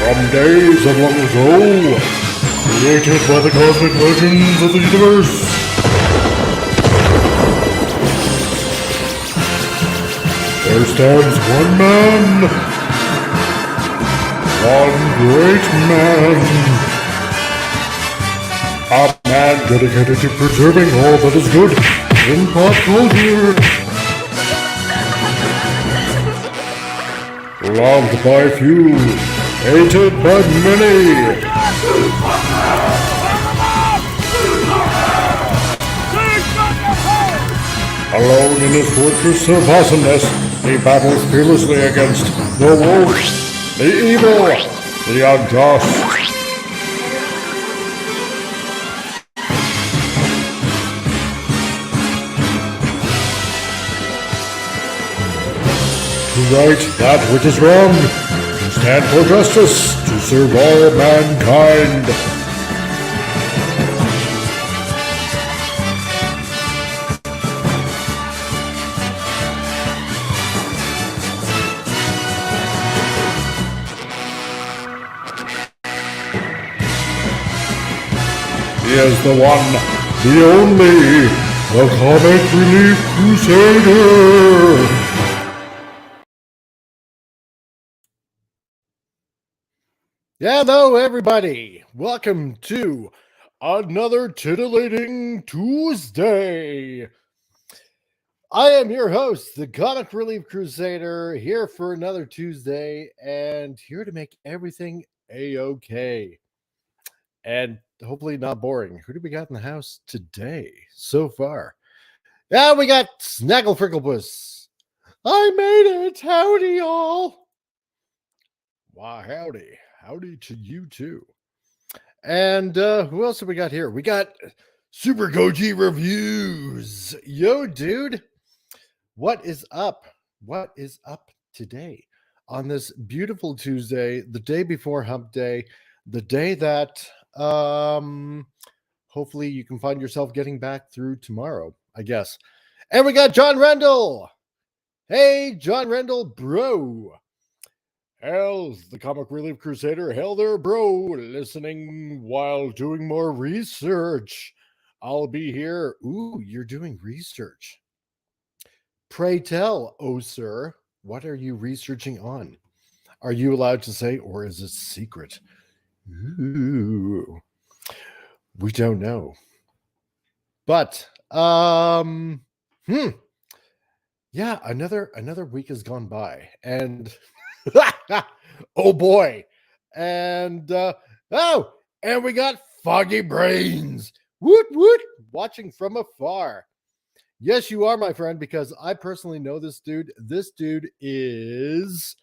From days of long ago, created by the cosmic legends of the universe, there stands one man, one great man, a man dedicated to preserving all that is good in pop culture. Loved by few, hated by many. Alone in his fortress of awesomeness, he battles fearlessly against the wolf, the evil, the unjust. To right that which is wrong, to stand for justice, to serve all mankind. He is the one, the only, the Comic Relief Crusader. Hello, everybody. Welcome to another Titillating Tuesday. I am your host, the Comic Relief Crusader, here for another Tuesday and here to make everything A-OK. And hopefully not boring. Who do we got in the house today so far? Yeah, we got Snaggle Fricklepuss. I made it. Howdy, y'all. Why, howdy. Howdy to you, too. And who else have we got here? We got Super Goji Reviews. Yo, dude. What is up? What is up today on this beautiful Tuesday, the day before Hump Day, the day that hopefully you can find yourself getting back through tomorrow, I guess. And we got John Rendell. Hey, John Rendell, bro. Hell's the Comic Relief Crusader. Hell there, bro. Listening while doing more research. I'll be here. Ooh, you're doing research. Pray tell, oh sir, what are you researching on? Are you allowed to say, or is it secret? Ooh, we don't know. But yeah, another week has gone by, and oh boy, and and we got Foggy Brains. Woot woot, watching from afar. Yes, you are, my friend, because I personally know this dude. This dude is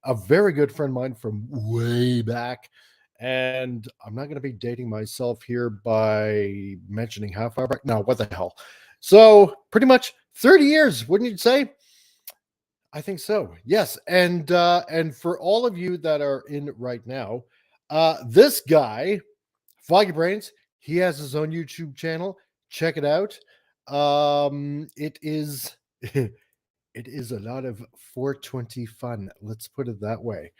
a very good friend of mine from way back. And I'm not going to be dating myself here by mentioning how far back. No, what the hell? So pretty much 30 years, wouldn't you say? I think so. Yes. And for all of you that are in right now, this guy, Foggy Brains, he has his own YouTube channel. Check it out. It is it is a lot of 420 fun. Let's put it that way.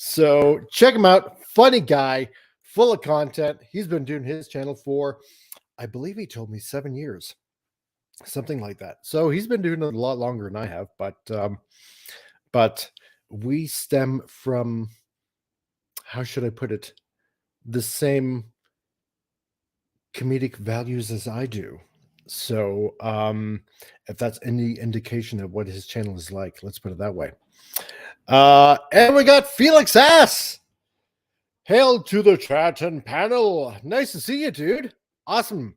So check him out. Funny guy, full of content. He's been doing his channel for, I believe he told me 7 years, something like that. So he's been doing it a lot longer than I have, but we stem from, how should I put it, the same comedic values as I do. So if that's any indication of what his channel is like, let's put it that way. And we got Felix Ass. Hail to the chat and panel. Nice to see you, dude. Awesome.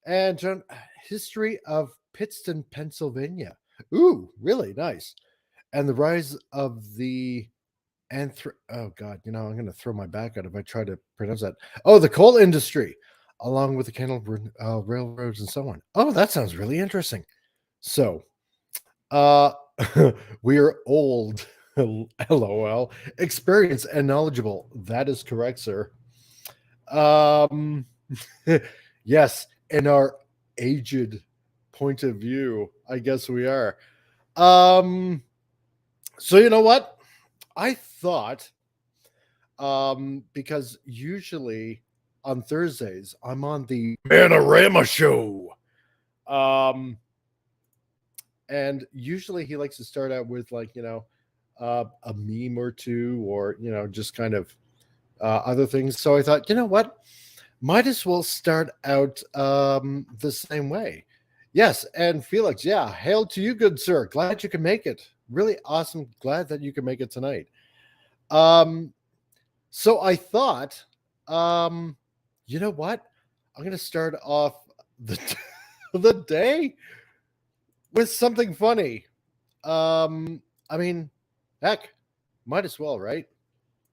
And John, history of Pittston, Pennsylvania. Ooh, really nice. And the rise of the oh God, I'm going to throw my back out if I try to pronounce that. Oh, the coal industry, along with the canal railroads and so on. Oh, that sounds really interesting. So, we are old, LOL, experienced and knowledgeable. That is correct, sir. Yes, in our aged point of view, I guess we are. So you know what? I thought Because usually on Thursdays I'm on the Manorama show. Um, and usually he likes to start out with like a meme or two, or just kind of other things. So I thought, you know what, might as well start out the same way. Yes, and Felix, yeah, hail to you, good sir. Glad you can make it. Really awesome. Glad that you can make it tonight. Um, so I thought, um, you know what? I'm going to start off the the day with something funny. I mean, heck, might as well, right?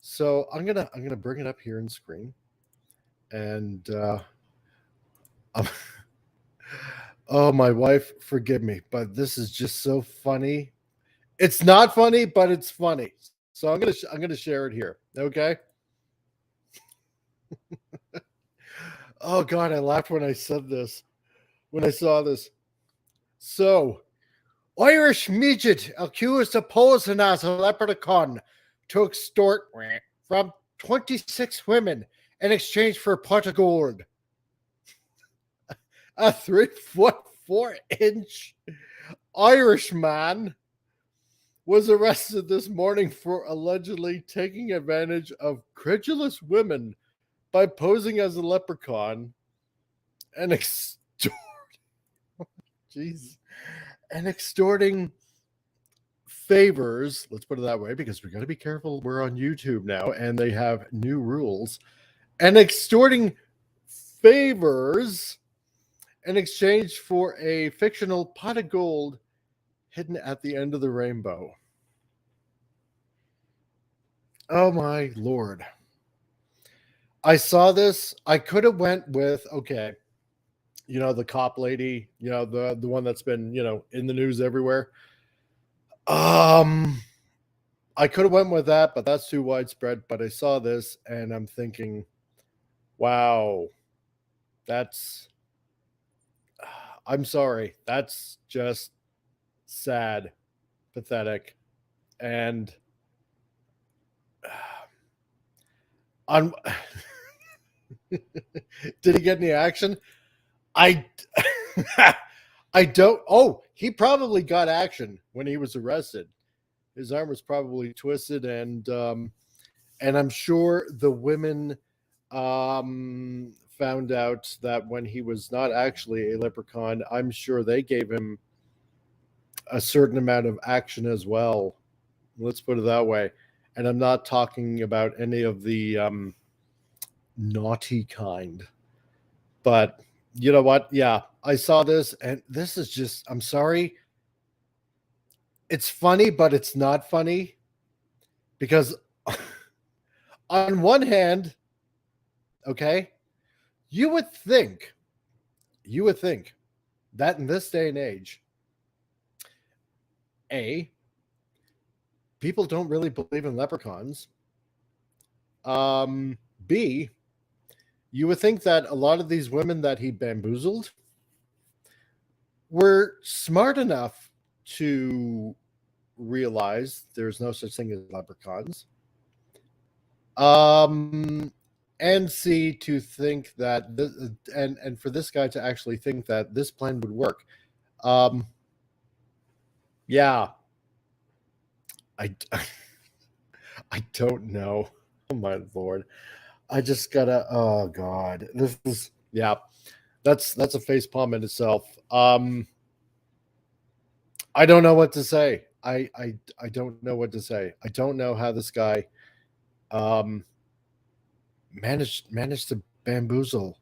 So I'm gonna bring it up here in screen, and um, oh, my wife, forgive me, but this is just so funny. It's not funny, but it's funny. So I'm gonna share it here. Okay. Oh God, I laughed when I said this. When I saw this. So, Irish midget accused of posing as a leprechaun to extort from 26 women in exchange for a pot of gold. A 3 foot 4 inch Irishman was arrested this morning for allegedly taking advantage of credulous women by posing as a leprechaun and jeez, and extorting favors. Let's put it that way, because we got to be careful. We're on YouTube now, and they have new rules. And extorting favors in exchange for a fictional pot of gold hidden at the end of the rainbow. Oh my lord. I saw this. I could have went with, okay, the cop lady, the one that's been, in the news everywhere. Um I could have went with that, but that's too widespread. But I saw this and I'm thinking, wow, that's I'm sorry. That's just sad, pathetic, and on did he get any action? I I don't. Oh, he probably got action when he was arrested. His arm was probably twisted, and I'm sure the women found out that when he was not actually a leprechaun, I'm sure they gave him a certain amount of action as well. Let's put it that way. And I'm not talking about any of the naughty kind. But you know what? Yeah, I saw this, and this is just, I'm sorry. It's funny, but it's not funny because, on one hand, okay, you would think, you would think that in this day and age, A, people don't really believe in leprechauns. B, you would think that a lot of these women that he bamboozled were smart enough to realize there's no such thing as leprechauns. And C, to think that this, and for this guy to actually think that this plan would work. Yeah, I I don't know. Oh my lord. I just gotta, oh god. This is, yeah. That's a face palm in itself. I don't know what to say. I don't know what to say. I don't know how this guy um managed to bamboozle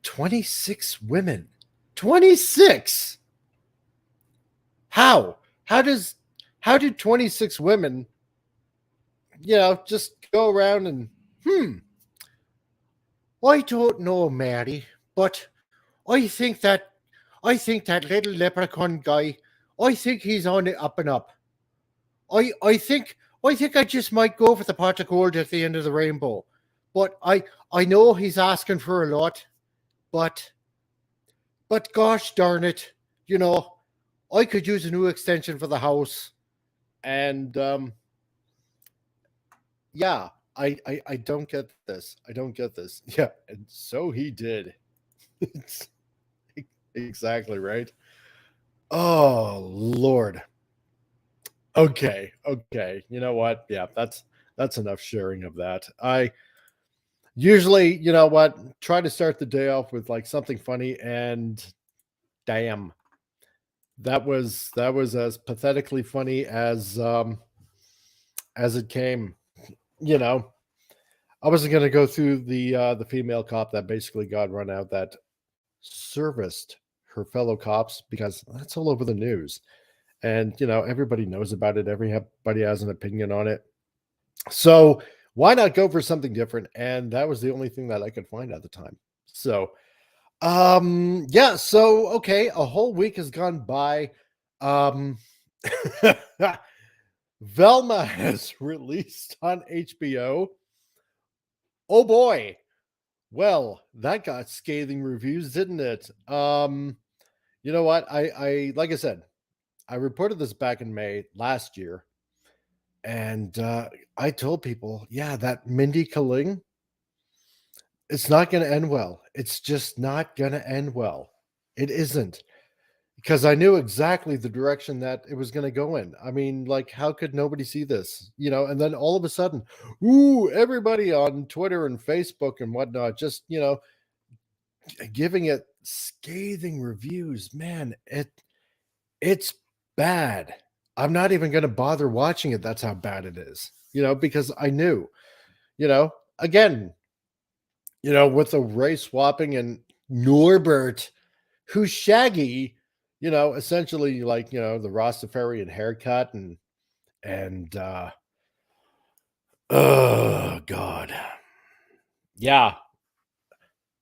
26 women. 26. How? How does how do 26 women, just go around and I don't know, Mary, but I think that I think that little leprechaun guy, I think he's on the up and up. I think I just might go for the pot of gold at the end of the rainbow. But I know he's asking for a lot, but gosh darn it, you know, I could use a new extension for the house. And yeah. I don't get this. I don't get this. Yeah, and so he did. It's exactly right. Oh Lord. Okay, okay. You know what? Yeah, that's enough sharing of that. I usually, you know what, try to start the day off with like something funny, and damn, that was as pathetically funny as it came. You know, I wasn't gonna go through the female cop that basically got run out that serviced her fellow cops because that's all over the news. And everybody knows about it. Everybody has an opinion on it. So why not go for something different? And that was the only thing that I could find at the time. So yeah, so okay, a whole week has gone by. Um Velma has released on HBO. Oh boy. Well, that got scathing reviews, didn't it? You know what? I like I said, I reported this back in May last year, and I told people, yeah, that Mindy Kaling, it's not going to end well. It's just not going to end well. It isn't, because I knew exactly the direction that it was going to go in. I mean, like, how could nobody see this? And then all of a sudden, ooh, everybody on Twitter and Facebook and whatnot, just giving it scathing reviews. Man, it's bad. I'm not even going to bother watching it. That's how bad it is. Because I knew, you know, again, with the race swapping and Norbert, who's Shaggy, essentially like, the Rastafarian haircut and oh God. Yeah,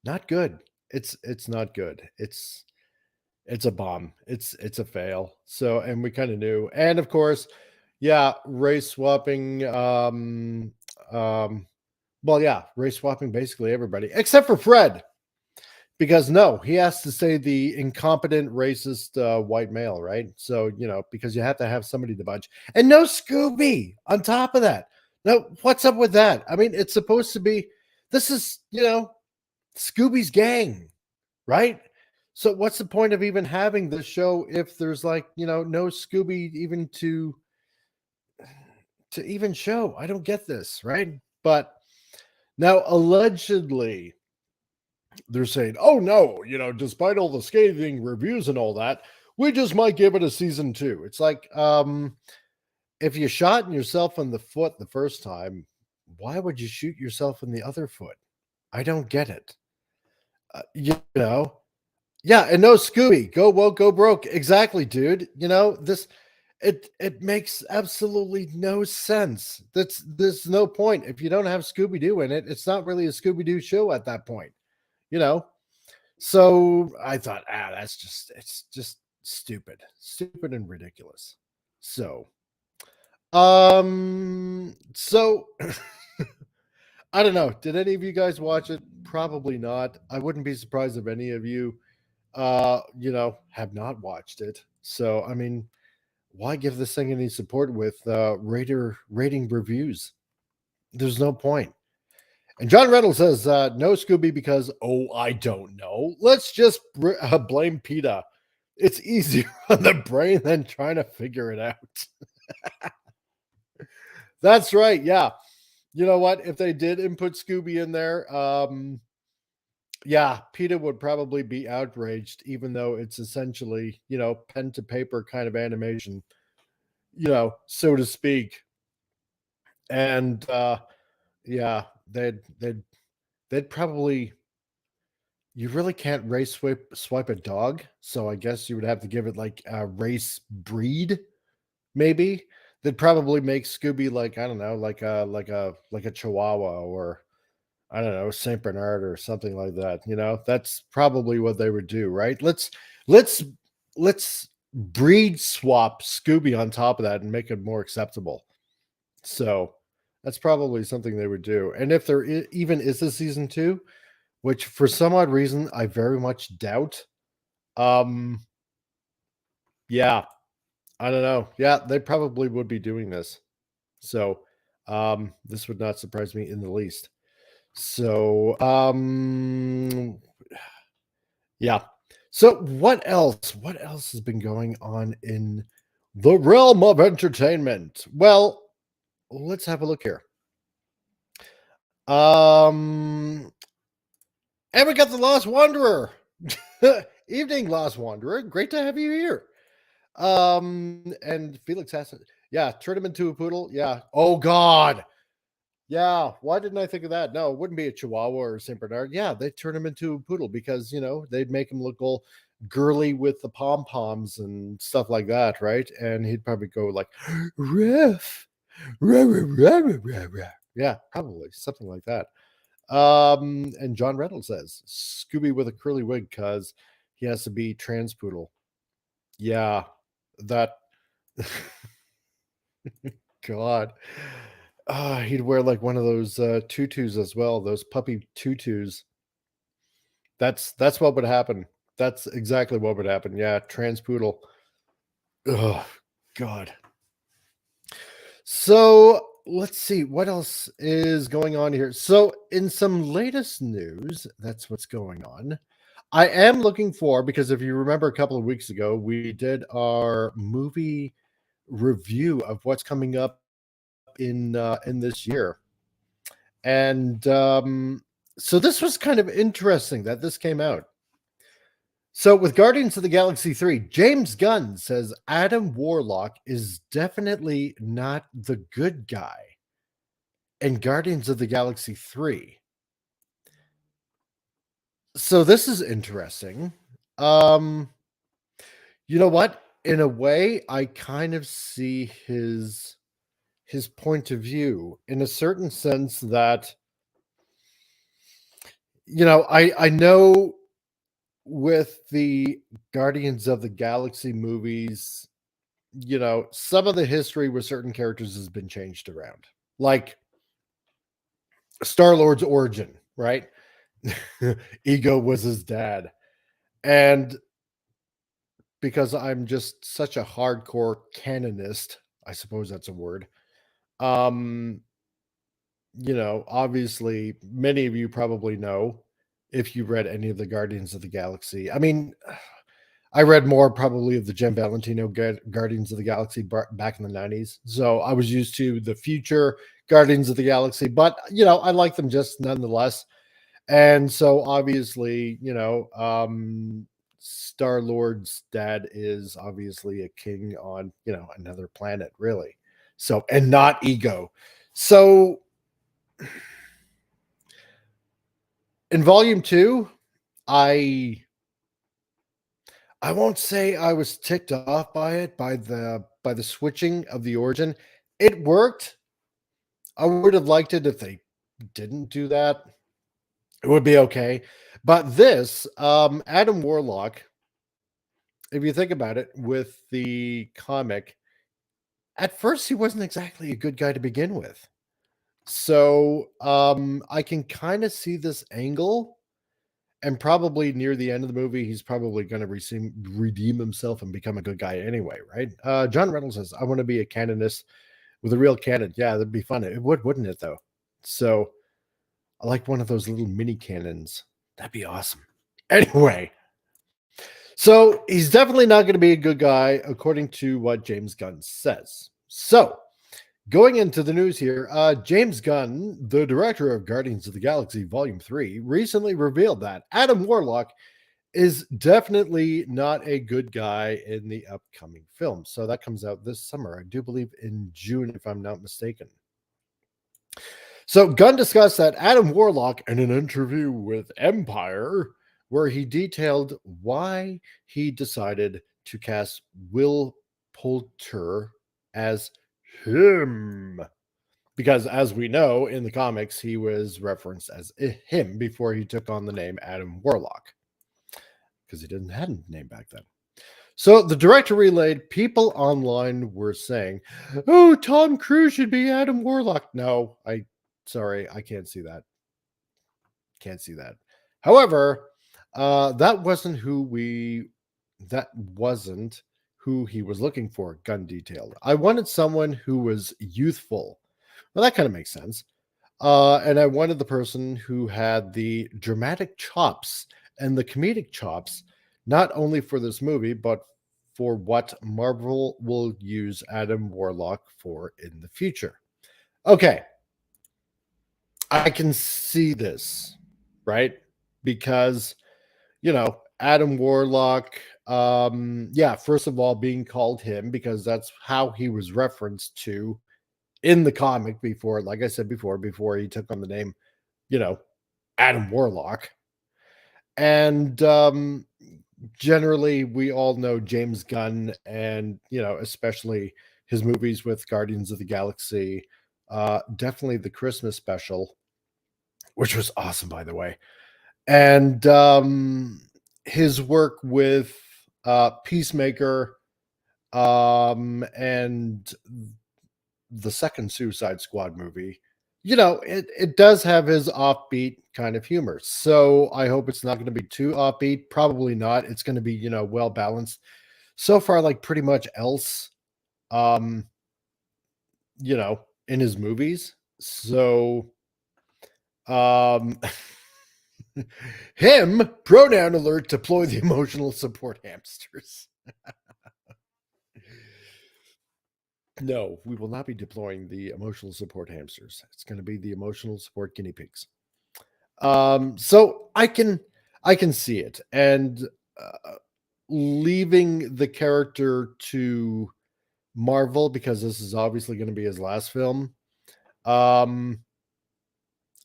not good. It's not good. It's a bomb. It's a fail. So, and we kind of knew. And of course, yeah, race swapping. Well, yeah, race swapping basically everybody except for Fred, because no, he has to say the incompetent, racist white male, right? So because you have to have somebody to budge, and no Scooby on top of that. Now, what's up with that? I mean, it's supposed to be. This is Scooby's gang, right? So what's the point of even having this show if there's like, no Scooby even to even show? I don't get this, right? But now allegedly they're saying, "Oh no, despite all the scathing reviews and all that, we just might give it a season 2." It's like if you shot yourself in the foot the first time, why would you shoot yourself in the other foot? I don't get it. You know, Yeah, and no Scooby. Go woke, go broke. Exactly, dude. This it makes absolutely no sense. There's no point. If you don't have Scooby Doo in it, it's not really a Scooby Doo show at that point. You know? So I thought, it's just stupid. Stupid and ridiculous. So so I don't know. Did any of you guys watch it? Probably not. I wouldn't be surprised if any of you have not watched it. So, I mean, why give this thing any support with rating reviews? There's no point. And John Reynolds says, no Scooby because, oh, I don't know. Let's just blame PETA. It's easier on the brain than trying to figure it out. That's right. Yeah. You know what? If they did input Scooby in there, yeah, PETA would probably be outraged, even though it's essentially, pen to paper kind of animation, so to speak. And yeah, they'd probably you really can't race swipe a dog, so I guess you would have to give it like a race breed, maybe. They'd probably make Scooby like, I don't know, like a Chihuahua, or I don't know, Saint Bernard or something like that. That's probably what they would do, right? Let's let's breed swap Scooby on top of that and make it more acceptable. So that's probably something they would do. And if there even is a season 2, which for some odd reason I very much doubt, um, yeah, I don't know. Yeah, they probably would be doing this. So This would not surprise me in the least. So, yeah. So, what else? What else has been going on in the realm of entertainment? Well, let's have a look here. Um, and we got the Lost Wanderer. Evening, Lost Wanderer. Great to have you here. And Felix has it. Yeah, turn him into a poodle. Yeah. Oh God. Yeah. Why didn't I think of that? No, it wouldn't be a Chihuahua or a Saint Bernard. Yeah, they'd turn him into a poodle because they'd make him look all girly with the pom poms and stuff like that, right? And he'd probably go like, "Riff, rah, rah, rah, rah, rah, rah." Yeah, probably something like that. And John Reynolds says Scooby with a curly wig because he has to be trans poodle. Yeah, that God. He'd wear like one of those tutus as well, those puppy tutus. That's what would happen. That's exactly what would happen. Yeah, trans poodle. Oh God. So let's see what else is going on here. So, in some latest news, that's what's going on. I am looking for because if you remember a couple of weeks ago, we did our movie review of what's coming up in this year, and so this was kind of interesting that this came out. So, with Guardians of the Galaxy 3, James Gunn says Adam Warlock is definitely not the good guy in Guardians of the Galaxy 3. So, this is interesting. Um, you know what? In a way, I kind of see his point of view in a certain sense that I know with the Guardians of the Galaxy movies, some of the history with certain characters has been changed around. Like Star Lord's origin, right? Ego was his dad. And because I'm just such a hardcore canonist, I suppose that's a word. Um, obviously, many of you probably know if you read any of the Guardians of the Galaxy. I mean, I read more probably of the Jim Valentino Guardians of the Galaxy back in the 90s. So I was used to the future Guardians of the Galaxy, but I like them just nonetheless. And so obviously, Star Lord's dad is obviously a king on, another planet, really. So, and not ego. So in volume 2, I I won't say I was ticked off by it, by the switching of the origin. It worked. I would have liked it if they didn't do that. It would be okay. But this, Adam Warlock, if you think about it, with the comic, at first he wasn't exactly a good guy to begin with. So I can kind of see this angle. And probably near the end of the movie, he's probably going to redeem himself and become a good guy anyway, right? John Reynolds says, "I want to be a canonist with a real cannon." Yeah, that'd be fun. It would, wouldn't it? Though. So I like one of those little mini cannons. That'd be awesome. Anyway, so he's definitely not going to be a good guy, according to what James Gunn says. So going into the news here, James Gunn, the director of Guardians of the Galaxy Volume 3, recently revealed that Adam Warlock is definitely not a good guy in the upcoming film. So that comes out this summer, I do believe in June, if I'm not mistaken. So Gunn discussed that Adam Warlock in an interview with Empire, where he detailed why he decided to cast Will Poulter as him. Because as we know in the comics, he was referenced as him before he took on the name Adam Warlock. Because he didn't have a name back then. So the director relayed, people online were saying, "Oh, Tom Cruise should be Adam Warlock." No, sorry, I can't see that. Can't see that. However, that wasn't who he was looking for, Gun detailed. I wanted someone who was youthful, Well, that kind of makes sense. And I wanted the person who had the dramatic chops and the comedic chops, not only for this movie, but for what Marvel will use Adam Warlock for in the future. Okay, I can see this, right? Because, Adam Warlock, yeah, first of all, being called him because that's how he was referenced to in the comic before, like I said before he took on the name, you know, Adam Warlock. And generally, we all know James Gunn and, especially his movies with Guardians of the Galaxy, definitely the Christmas special, which was awesome, by the way. And his work with Peacemaker and the second Suicide Squad movie, it does have his offbeat kind of humor. So I hope it's not going to be too offbeat. Probably not. It's going to be, well balanced. So far, like pretty much else, um, in his movies. So um him, pronoun alert, deploy the emotional support hamsters. No, we will not be deploying the emotional support hamsters. It's going to be the emotional support guinea pigs. So I can see it, and leaving the character to Marvel because this is obviously going to be his last film. Um,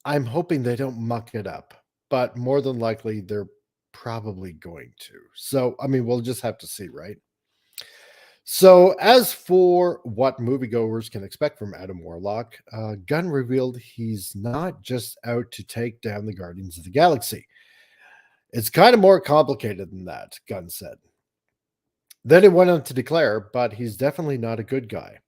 I'm hoping they don't muck it up, but more than likely they're probably going to. So I mean, we'll just have to see, right? So, as for what moviegoers can expect from Adam Warlock, Gunn revealed he's not just out to take down the Guardians of the Galaxy. It's kind of more complicated than that, Gunn said. Then he went on to declare, but he's definitely not a good guy.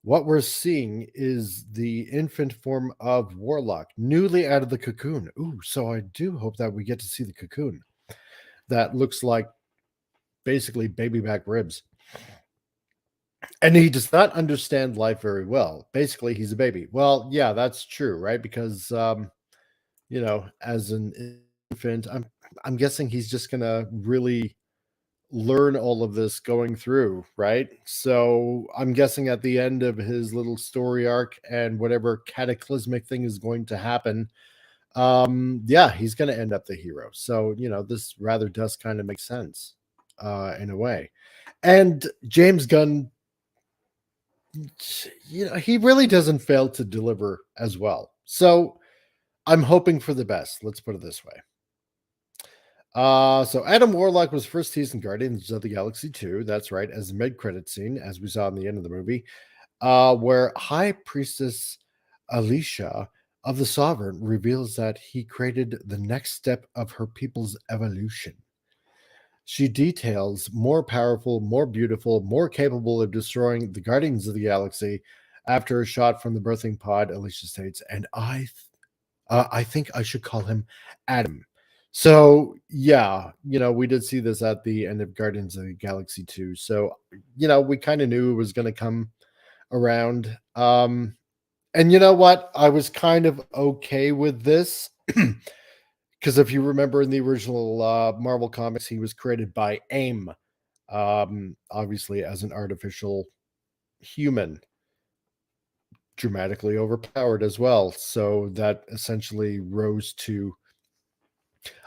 What we're seeing is the infant form of Warlock, newly out of the cocoon. Ooh, so I do hope that we get to see the cocoon. That looks like basically baby back ribs. And he does not understand life very well. Basically, he's a baby. Well, yeah, that's true, right? Because as an infant, I'm guessing he's just gonna really learn all of this going through, right? So I'm guessing at the end of his little story arc and whatever cataclysmic thing is going to happen, yeah, he's gonna end up the hero. So, this rather does kind of make sense, in a way. And James Gunn, he really doesn't fail to deliver as well. So I'm hoping for the best. Let's put it this way. So Adam Warlock was first teased in Guardians of the Galaxy 2. That's right, as a mid-credit scene, as we saw in the end of the movie, where High Priestess Alicia of the Sovereign reveals that he created the next step of her people's evolution. She details more powerful, more beautiful, more capable of destroying the Guardians of the Galaxy after a shot from the birthing pod, Alicia states, and I think I should call him Adam. So, yeah, we did see this at the end of Guardians of the Galaxy 2. So, we kind of knew it was going to come around. And you know what? I was kind of okay with this because if you remember in the original Marvel comics, he was created by AIM, obviously as an artificial human, dramatically overpowered as well. So that essentially rose to,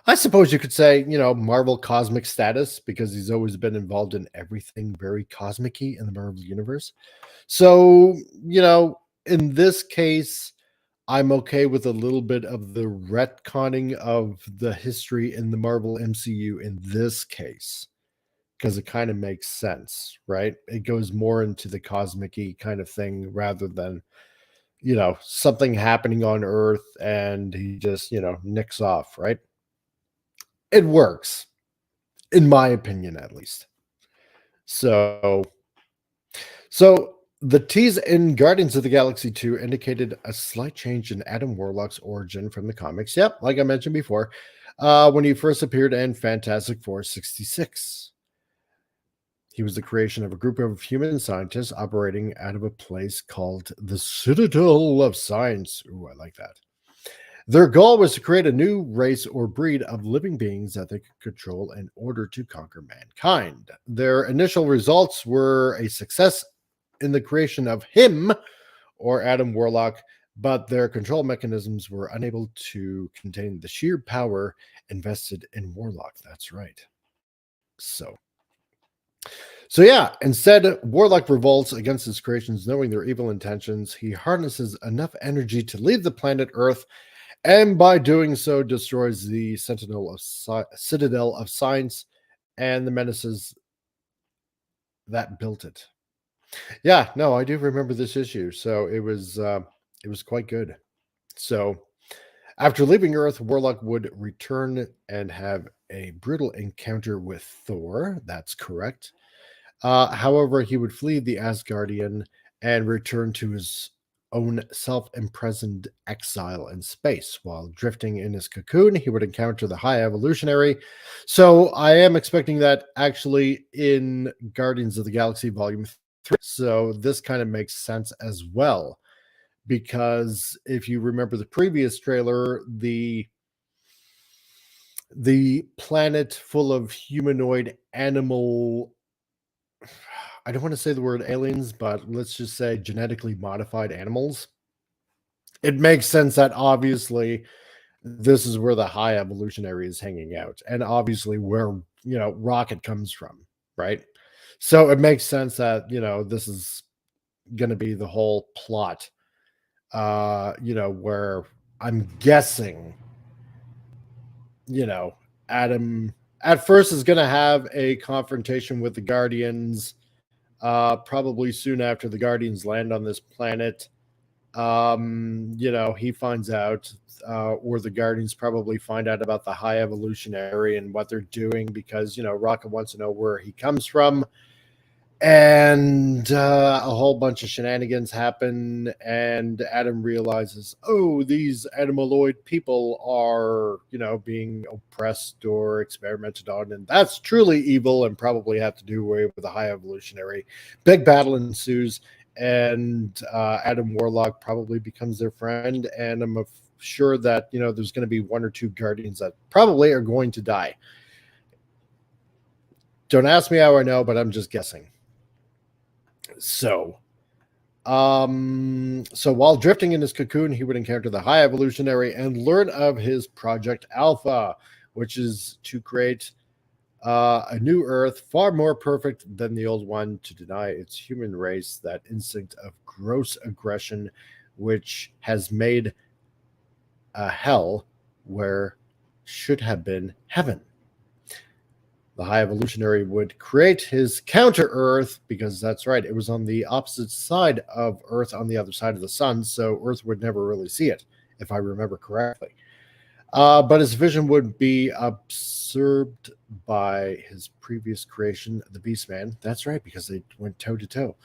I suppose you could say, Marvel cosmic status because he's always been involved in everything very cosmic-y in the Marvel universe. So, in this case, I'm okay with a little bit of the retconning of the history in the Marvel MCU in this case because it kind of makes sense, right? It goes more into the cosmic-y kind of thing rather than, something happening on Earth and he just, nicks off, right? It works, in my opinion, at least. So, so the tease in Guardians of the Galaxy 2 indicated a slight change in Adam Warlock's origin from the comics. Yep, like I mentioned before, when he first appeared in Fantastic Four 66. He was the creation of a group of human scientists operating out of a place called the Citadel of Science. Ooh, I like that. Their goal was to create a new race or breed of living beings that they could control in order to conquer mankind. Their initial results were a success in the creation of him, or Adam Warlock, but their control mechanisms were unable to contain the sheer power invested in Warlock. That's right. So, so yeah, instead, Warlock revolts against his creations, knowing their evil intentions. He harnesses enough energy to leave the planet Earth, and by doing so, destroys the Citadel of Science and the menaces that built it. Yeah, no, I do remember this issue, so it was quite good. So, after leaving Earth, Warlock would return and have a brutal encounter with Thor. That's correct. However, he would flee the Asgardian and return to his own self imprisoned exile in space. While drifting in his cocoon, he would encounter the High Evolutionary. So I am expecting that actually in Guardians of the Galaxy Volume 3. So this kind of makes sense as well. Because if you remember the previous trailer, the planet full of humanoid animal, I don't want to say the word aliens, but let's just say genetically modified animals. It makes sense that obviously this is where the High Evolutionary is hanging out, and obviously where Rocket comes from, right? So it makes sense that this is going to be the whole plot. Where I'm guessing, you know, Adam at first is going to have a confrontation with the Guardians, probably soon after the Guardians land on this planet. He finds out, or the Guardians probably find out about the High Evolutionary and what they're doing because, Rocket wants to know where he comes from. And a whole bunch of shenanigans happen, and Adam realizes, oh, these animaloid people are, being oppressed or experimented on, and that's truly evil and probably have to do away with the High Evolutionary. Big battle ensues, and Adam Warlock probably becomes their friend, and I'm sure that, there's going to be one or two Guardians that probably are going to die. Don't ask me how I know, but I'm just guessing. So while drifting in his cocoon, he would encounter the High Evolutionary and learn of his Project Alpha, which is to create a new Earth far more perfect than the old one, to deny its human race that instinct of gross aggression, which has made a hell where should have been heaven. The High Evolutionary would create his counter Earth because that's right, it was on the opposite side of Earth, on the other side of the sun, so Earth would never really see it, if I remember correctly. But his vision would be absorbed by his previous creation, the Beastman. That's right, because they went toe to toe.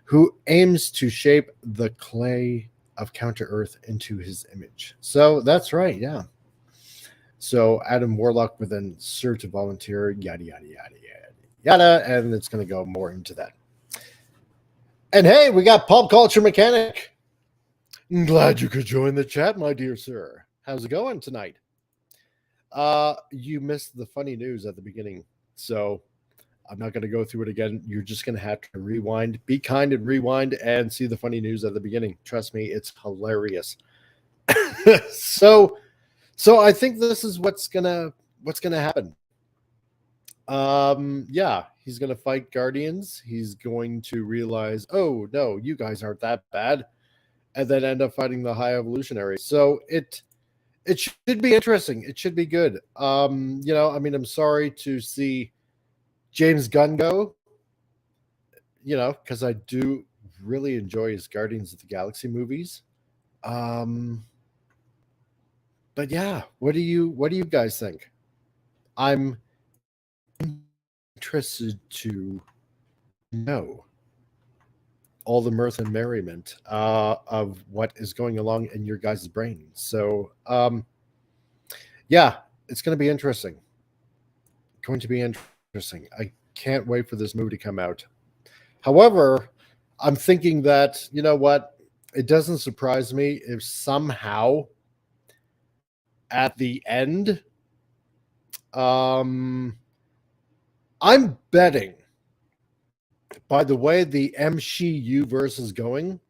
Who aims to shape the clay of counter Earth into his image. So that's right, yeah. So Adam Warlock would then serve to volunteer, yada, yada, yada, yada, yada, and it's going to go more into that. And hey, we got Pop Culture Mechanic. I'm glad you could join the chat, my dear sir. How's it going tonight? You missed the funny news at the beginning, so I'm not going to go through it again. You're just going to have to rewind. Be kind and rewind and see the funny news at the beginning. Trust me, it's hilarious. So I think this is what's gonna happen. Yeah, he's gonna fight Guardians. He's going to realize, oh no, you guys aren't that bad, and then end up fighting the High Evolutionary. So it should be interesting. It should be good. I'm sorry to see James Gunn go. Because I do really enjoy his Guardians of the Galaxy movies. But yeah, what do you guys think? I'm interested to know all the mirth and merriment of what is going along in your guys' brain. So, yeah, it's going to be interesting. Going to be interesting. I can't wait for this movie to come out. However, I'm thinking that, you know what? It doesn't surprise me if somehow at the end, um, I'm betting by the way the MCU verse is going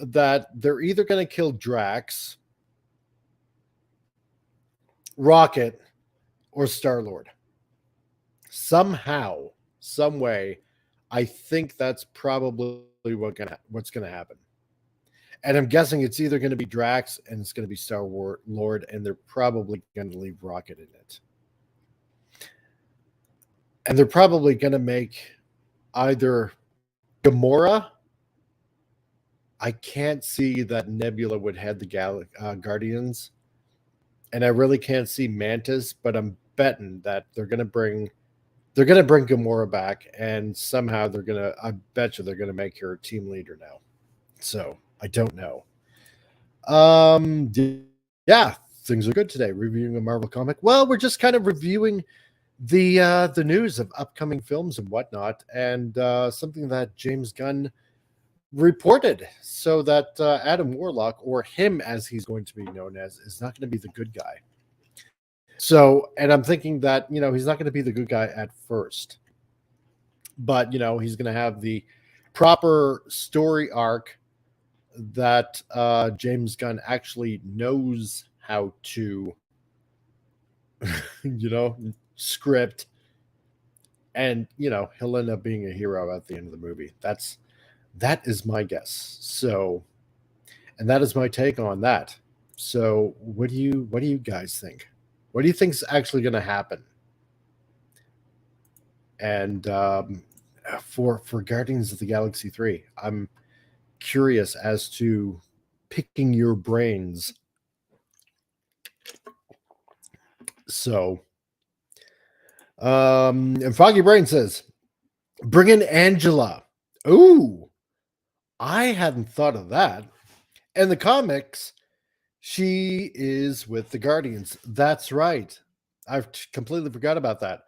that they're either going to kill Drax, Rocket, or Star Lord. Somehow, some way, I think that's probably what's going to happen. And I'm guessing it's either going to be Drax and it's going to be Lord, and they're probably going to leave Rocket in it. And they're probably going to make either Gamora. I can't see that Nebula would head the Guardians, and I really can't see Mantis. But I'm betting that they're gonna bring Gamora back, and somehow I bet you they're gonna make her team leader now. So I don't know. Yeah, things are good today. Reviewing a Marvel comic. Well, we're just kind of reviewing the news of upcoming films and whatnot, and something that James Gunn reported, so that Adam Warlock, or him as he's going to be known as, is not going to be the good guy. So, and I'm thinking that he's not going to be the good guy at first, but he's going to have the proper story arc that James Gunn actually knows how to, script, and he'll end up being a hero at the end of the movie. That is my guess. So, and that is my take on that. So, what do you guys think? What do you think is actually going to happen? And for Guardians of the Galaxy 3, I'm curious as to picking your brains. So, and Foggy Brain says, bring in Angela. Ooh, I hadn't thought of that. In the comics, she is with the Guardians. That's right. I've completely forgot about that.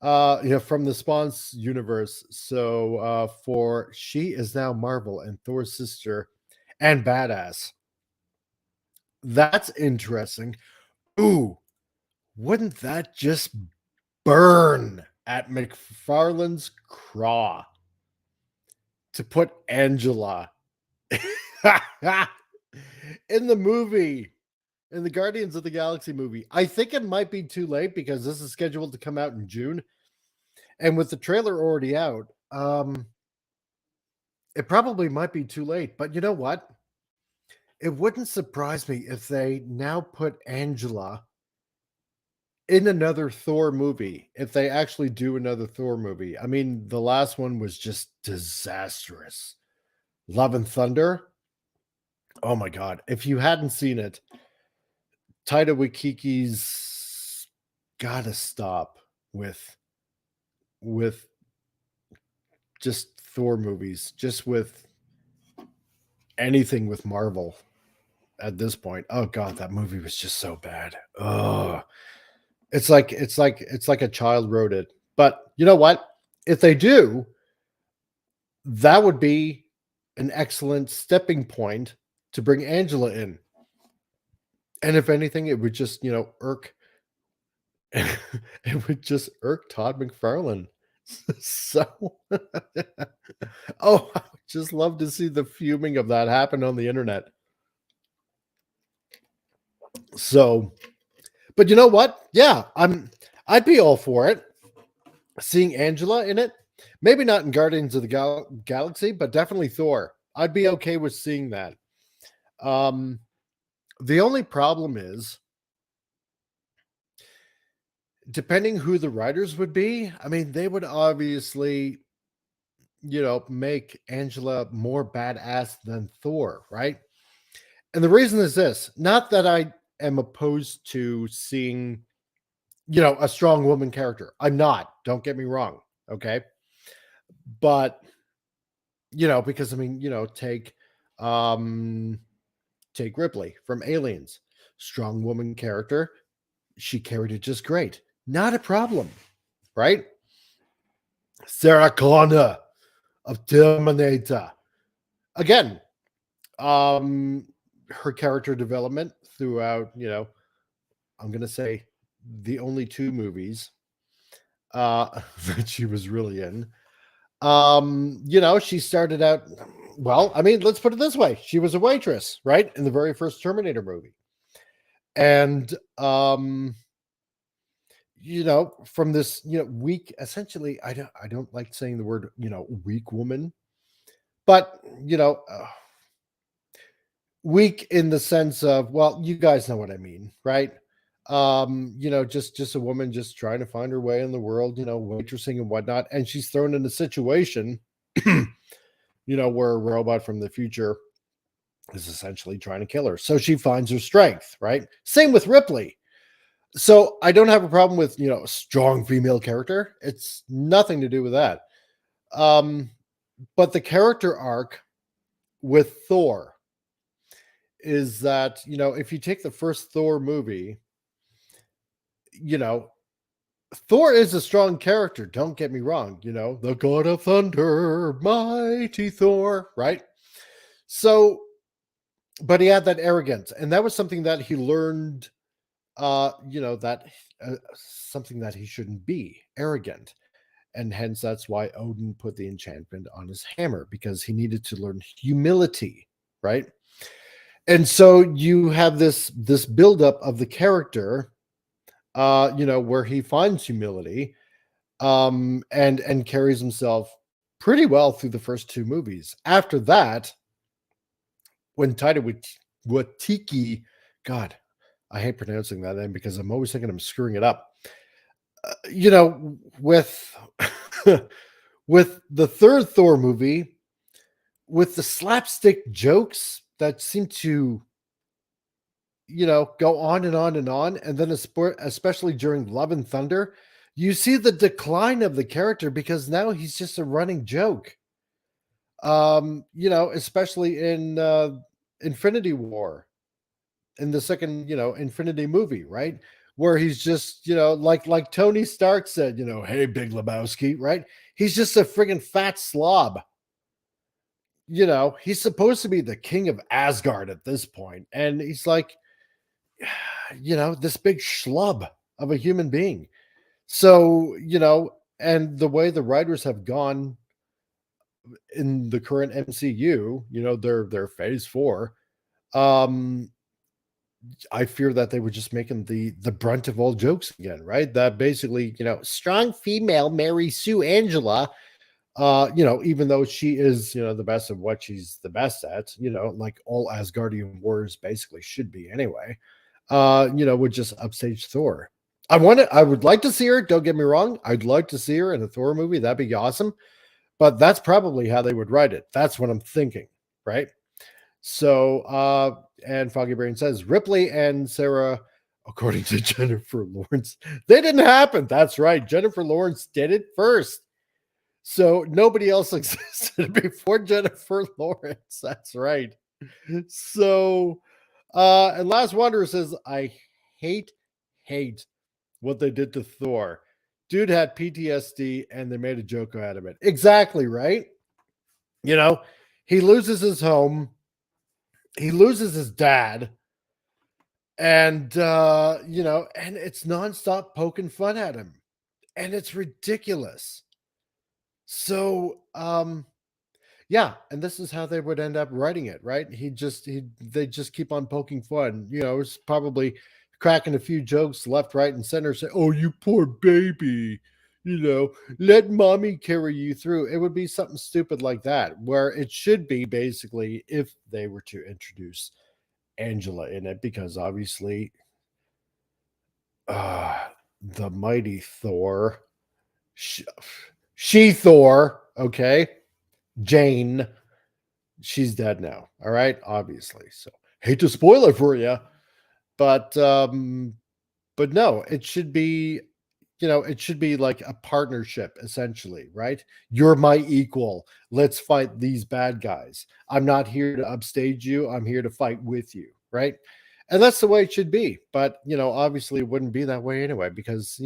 From the Spawns universe. So for she is now Marvel and Thor's sister and badass. That's interesting. Ooh, wouldn't that just burn at McFarlane's craw to put Angela in the movie, in the Guardians of the Galaxy movie? I think it might be too late because this is scheduled to come out in June. And with the trailer already out, it probably might be too late. But you know what? It wouldn't surprise me if they now put Angela in another Thor movie, if they actually do another Thor movie. I mean, the last one was just disastrous. Love and Thunder. Oh my God. If you hadn't seen it, Taika Waititi's gotta stop with just Thor movies, just with anything with Marvel at this point. Oh God, that movie was just so bad. Oh, it's like a child wrote it. But you know what? If they do, that would be an excellent stepping point to bring Angela in. And if anything, it would just, irk it would just irk Todd McFarlane. So oh, I would just love to see the fuming of that happen on the internet. So, but you know what? Yeah, I'd be all for it. Seeing Angela in it, maybe not in Guardians of the Galaxy, but definitely Thor. I'd be okay with seeing that. The only problem is, depending who the writers would be, I mean, they would obviously, make Angela more badass than Thor, right? And the reason is this: not that I am opposed to seeing, a strong woman character. I'm not. Don't get me wrong. Okay. But, because I mean, take Ripley from Aliens. Strong woman character. She carried it just great. Not a problem. Right? Sarah Connor of Terminator. Again, um, her character development throughout, I'm going to say the only two movies that she was really in. She started out, well, I mean, let's put it this way. She was a waitress, right? In the very first Terminator movie. And from this, weak, essentially, I don't like saying the word, weak woman, but weak in the sense of, well, you guys know what I mean, right? Just a woman just trying to find her way in the world, waitressing and whatnot, and she's thrown in a situation, where a robot from the future is essentially trying to kill her. So she finds her strength, right? Same with Ripley. So I don't have a problem with, a strong female character. It's nothing to do with that. Um, but the character arc with Thor is that, if you take the first Thor movie, you know, Thor is a strong character. Don't get me wrong. The God of Thunder, mighty Thor, right? So, but he had that arrogance, and that was something that he learned. That something that he shouldn't be arrogant, and hence that's why Odin put the enchantment on his hammer because he needed to learn humility, right? And so you have this buildup of the character, where he finds humility, and carries himself pretty well through the first two movies. After that, when Taika Waititi, God, I hate pronouncing that name because I'm always thinking I'm screwing it up. With with the third Thor movie, with the slapstick jokes that seem to, go on and on and on, and then especially during Love and Thunder, you see the decline of the character because now he's just a running joke. Especially in Infinity War, in the second, Infinity movie, right? Where he's just, like Tony Stark said, hey, Big Lebowski, right? He's just a friggin' fat slob. He's supposed to be the king of Asgard at this point, and he's like, this big schlub of a human being. So, and the way the writers have gone in the current MCU, their phase 4, um I fear that they were just making the brunt of all jokes again, right? That basically, strong female Mary Sue Angela, even though she is, the best of what she's the best at, like all Asgardian warriors basically should be anyway, would just upstage Thor. I would like to see her, don't get me wrong. I'd like to see her in a Thor movie. That'd be awesome. But that's probably how they would write it. That's what I'm thinking, right? So, and Foggy Brain says Ripley and Sarah, according to Jennifer Lawrence, they didn't happen. That's right. Jennifer Lawrence did it first. So nobody else existed before Jennifer Lawrence. That's right. So, and Last Wanderer says, I hate, hate what they did to Thor. Dude had PTSD and they made a joke out of it. Exactly, right? You know, he loses his home, he loses his dad, and and it's nonstop poking fun at him. And it's ridiculous. So, yeah, and this is how they would end up writing it, right? They just keep on poking fun. It's probably cracking a few jokes left, right, and center. Say, "Oh, you poor baby," let mommy carry you through. It would be something stupid like that, where it should be basically if they were to introduce Angela in it, because obviously, uh, the mighty Thor, she, she Thor, okay, Jane, she's dead now. All right, obviously. So hate to spoil it for you, but no, it should be like a partnership essentially, right? You're my equal. Let's fight these bad guys. I'm not here to upstage you. I'm here to fight with you, right? And that's the way it should be. But, obviously it wouldn't be that way anyway because,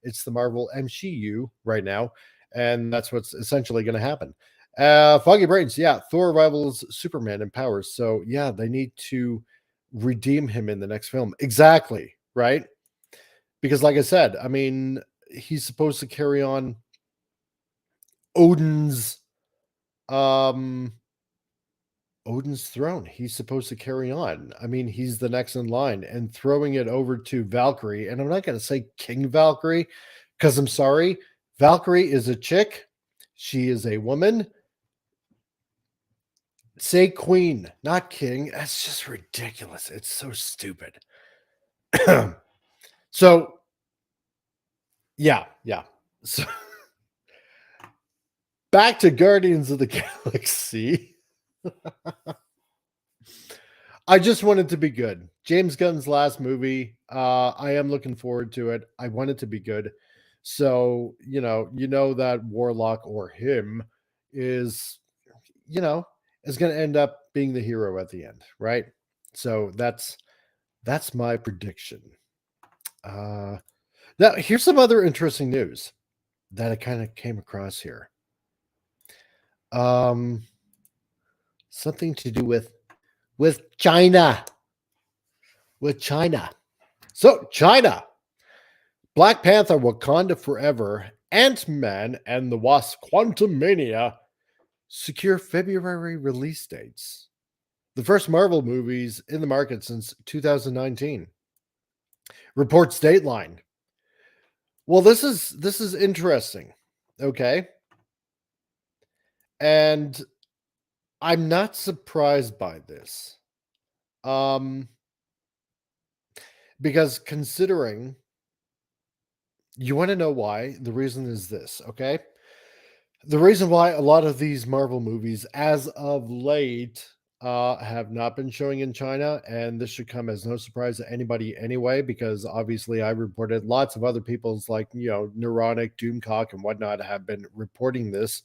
it's the Marvel MCU right now. and that's what's essentially going to happen. Foggy Brains, yeah, Thor rivals Superman in powers, so yeah, they need to redeem him in the next film. Exactly, right? Because, like I said, I mean, he's supposed to carry on Odin's um Odin's throne. He's supposed to carry on. I mean, he's the next in line, and throwing it over to Valkyrie, and I'm not going to say King Valkyrie because I'm sorry, Valkyrie is a chick. She is a woman. Say queen, not king. That's just ridiculous. It's so stupid. So, yeah, yeah. So back to Guardians of the Galaxy. I just want it to be good. James Gunn's last movie. I am looking forward to it. I want it to be good. So, you know that Warlock or him is, you know, is going to end up being the hero at the end, right? So that's my prediction. Uh, Now, here's some other interesting news that I kind of came across here. Um, Something to do with China, with China. So, China, Black Panther, Wakanda Forever, Ant-Man, and the Wasp: Quantumania secure February release dates. The first Marvel movies in the market since 2019. Reports Dateline. Well, this is interesting. Okay. And I'm not surprised by this. Um, because considering you want to know why, the reason is this, okay? The reason why a lot of these Marvel movies, as of late, have not been showing in China, and this should come as no surprise to anybody anyway, because obviously I reported lots of other people's like Neurotic, Doomcock, and whatnot have been reporting this,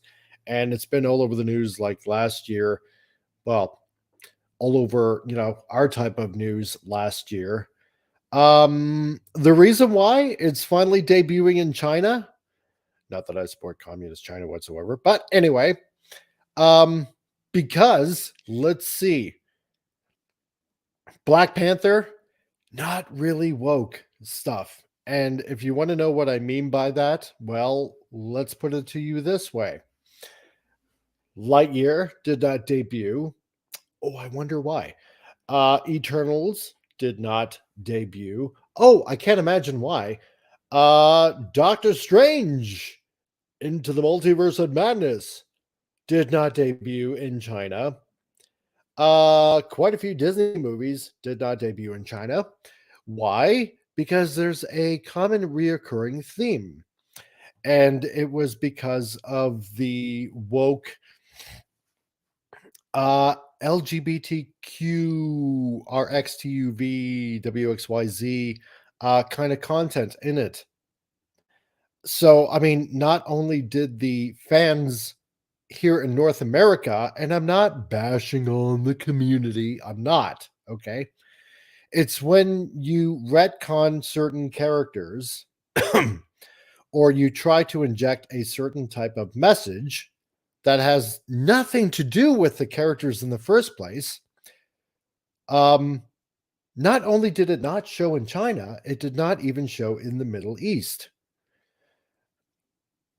and it's been all over the news like last year. Well, all over our type of news last year. The reason why it's finally debuting in China, not that I support communist China whatsoever, but anyway, um, because let's see, Black Panther, not really woke stuff. And if you want to know what I mean by that, well, let's put it to you this way. Lightyear did not debut. Oh, I wonder why. Eternals did not debut. Oh, I can't imagine why. Doctor Strange Into the Multiverse of Madness did not debut in China. Quite a few Disney movies did not debut in China. Why? Because there's a common reoccurring theme. And it was because of the woke LGBTQ RXTUV WXYZ kind of content in it. So, I mean, not only did the fans here in North America, and I'm not bashing on the community, I'm not, okay? It's when you retcon certain characters or you try to inject a certain type of message that has nothing to do with the characters in the first place. Um, Not only did it not show in China, it did not even show in the Middle East.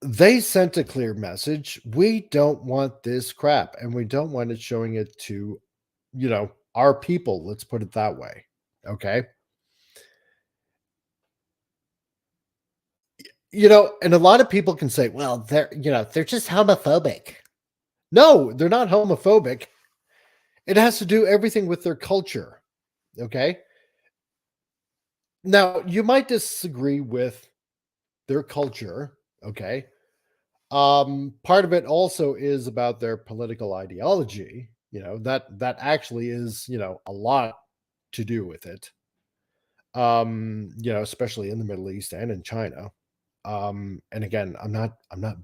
They sent a clear message. We don't want this crap, and we don't want it showing it to, our people. Let's put it that way. Okay. And a lot of people can say, well, they're just homophobic. No, they're not homophobic. It has to do everything with their culture. Okay. Now, you might disagree with their culture. Okay. Part of it also is about their political ideology. That actually is, a lot to do with it. Especially in the Middle East and in China. And again, I'm not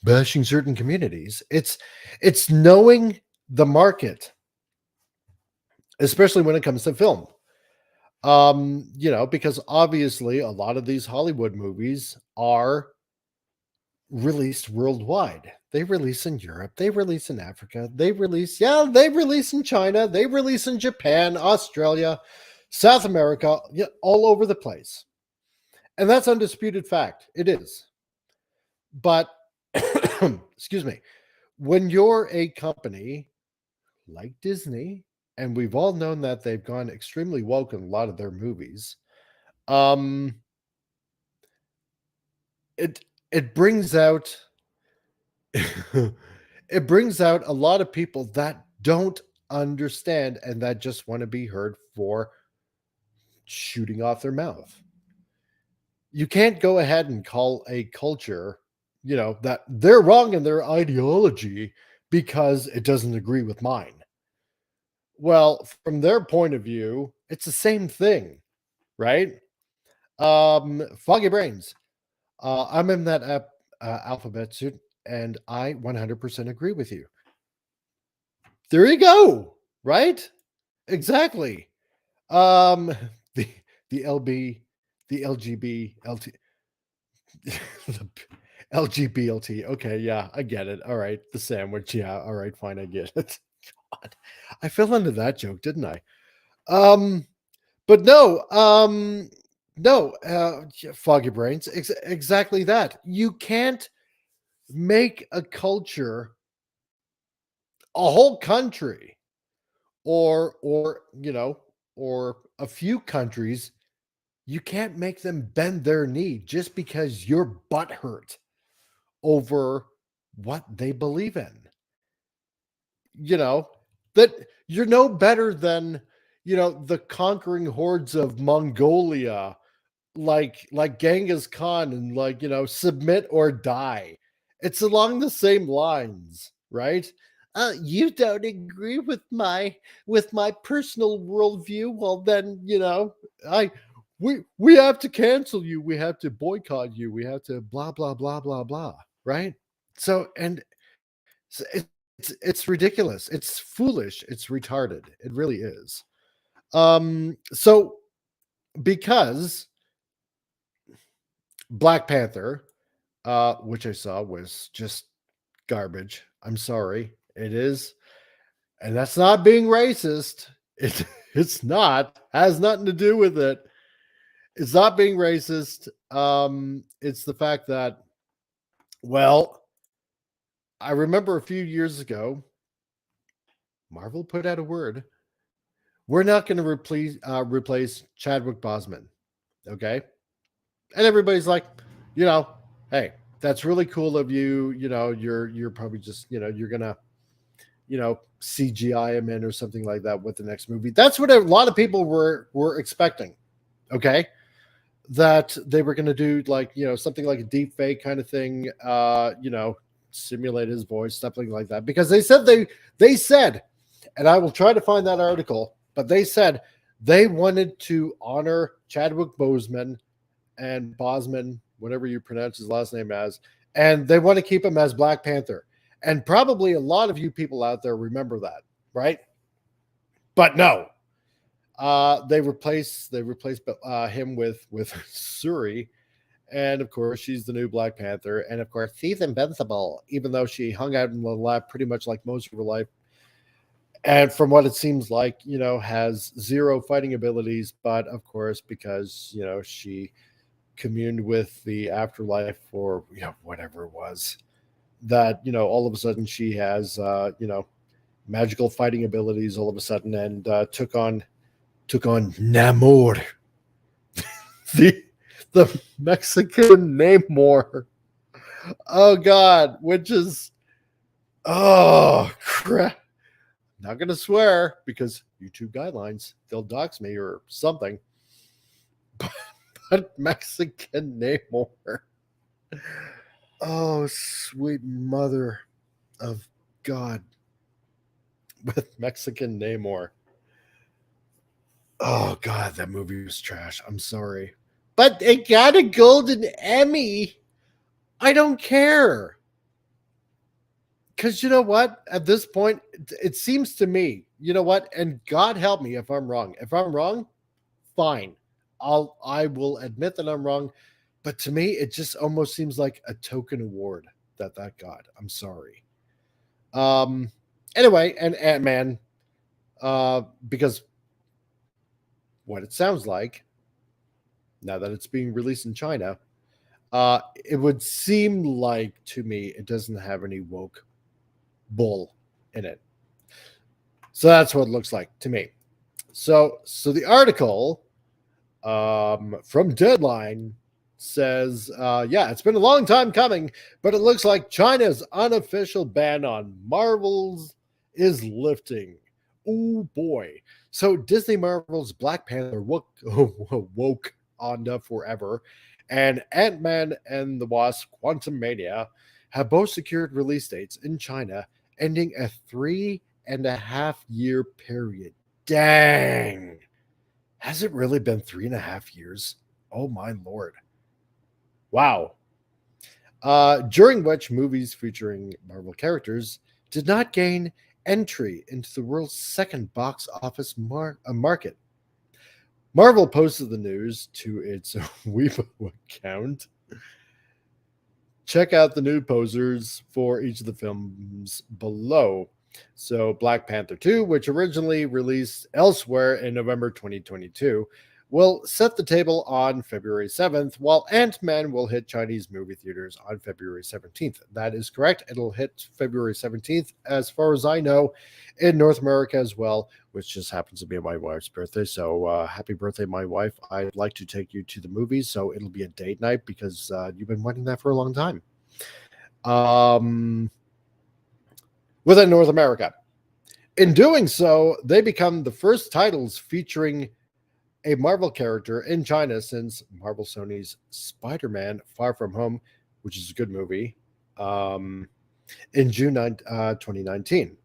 bashing certain communities. It's knowing the market, especially when it comes to film. Because obviously a lot of these Hollywood movies are released worldwide. They release in Europe, they release in Africa, they release in China, they release in Japan, Australia, South America, yeah, all over the place. And that's undisputed fact. It is. But excuse me, when you're a company like Disney, and we've all known that they've gone extremely woke in a lot of their movies, um, it it brings out it brings out a lot of people that don't understand and that just want to be heard for shooting off their mouth. You can't go ahead and call a culture, that they're wrong in their ideology because it doesn't agree with mine. Well, from their point of view, it's the same thing, right? Foggy brains. I'm in that alphabet suit, and I 100% agree with you. There you go. Right? Exactly. Um, the the LB, the LGB, the LGBLT. Okay, yeah, I get it. All right, the sandwich. Yeah, all right, fine, I get it. God, I fell into that joke, didn't I? Um, but no, no, yeah, foggy brains. Exactly that. You can't make a culture, a whole country, or or a few countries. You can't make them bend their knee just because you're butthurt over what they believe in. You know, that you're no better than, the conquering hordes of Mongolia, like Genghis Khan, and submit or die. It's along the same lines, right? You don't agree with my personal worldview. Well, then, I we have to cancel you. We have to boycott you. We have to blah blah blah blah blah. Right? So, and it's ridiculous. It's foolish. It's retarded. It really is. So because Black Panther, which I saw, was just garbage. I'm sorry. It is. And that's not being racist. It's not. Has nothing to do with it. It's not being racist. It's the fact that, well, I remember a few years ago, Marvel put out a word. We're not going to replace Chadwick Boseman. Okay. And everybody's like, you know, hey, that's really cool of you. You're probably just, you're gonna, CGI him in or something like that with the next movie. That's what a lot of people were expecting. Okay. That they were gonna do, like, something like a deep fake kind of thing, simulate his voice, something like that. Because they said, and I will try to find that article, but they said they wanted to honor Chadwick Boseman and Bosman, whatever you pronounce his last name as, and they want to keep him as Black Panther. And probably a lot of you people out there remember that, right? But no, they replaced him with Suri, and of course she's the new Black Panther, and of course she's invincible, even though she hung out in the lab pretty much like most of her life. And from what it seems like, has zero fighting abilities, but of course, because she communed with the afterlife, or whatever it was, that all of a sudden she has magical fighting abilities all of a sudden, and took on Namor, the the Mexican Namor. Oh God, which is, oh crap. Not gonna swear because YouTube guidelines, they'll dox me or something. But Mexican Namor. Oh, sweet mother of God, with Mexican Namor. Oh God, that movie was trash. I'm sorry. But it got a golden Emmy. I don't care. Because you know what? At this point, it seems to me, you know what? And God help me if I'm wrong. If I'm wrong, fine. I will admit that I'm wrong. but to me, it just almost seems like a token award that got. I'm sorry. Um. Anyway, and Ant-Man, because what it sounds like now that it's being released in China, it would seem like to me it doesn't have any woke bull in it. So that's what it looks like to me. So the article from Deadline says, yeah, it's been a long time coming, but it looks like China's unofficial ban on Marvels is lifting. Oh boy. So Disney Marvel's Black Panther woke, woke on forever, and Ant-Man and the Wasp Quantum Mania have both secured release dates in China, ending a 3.5 year period. Dang. Has it really been 3.5 years? Oh my lord. Wow. During which movies featuring Marvel characters did not gain entry into the world's second box office market. Marvel posted the news to its Weibo account. Check out the new posers for each of the films below. So, Black Panther 2, which originally released elsewhere in November 2022, will set the table on February 7th, while Ant-Man will hit Chinese movie theaters on February 17th. That is correct. It'll hit February 17th, as far as I know, in North America as well, which just happens to be my wife's birthday. So, happy birthday, my wife. I'd like to take you to the movies, so it'll be a date night because you've been wanting that for a long time. Um, within North America. In doing so, they become the first titles featuring a Marvel character in China since Marvel Sony's Spider-Man Far From Home, which is a good movie, um, in June 2019.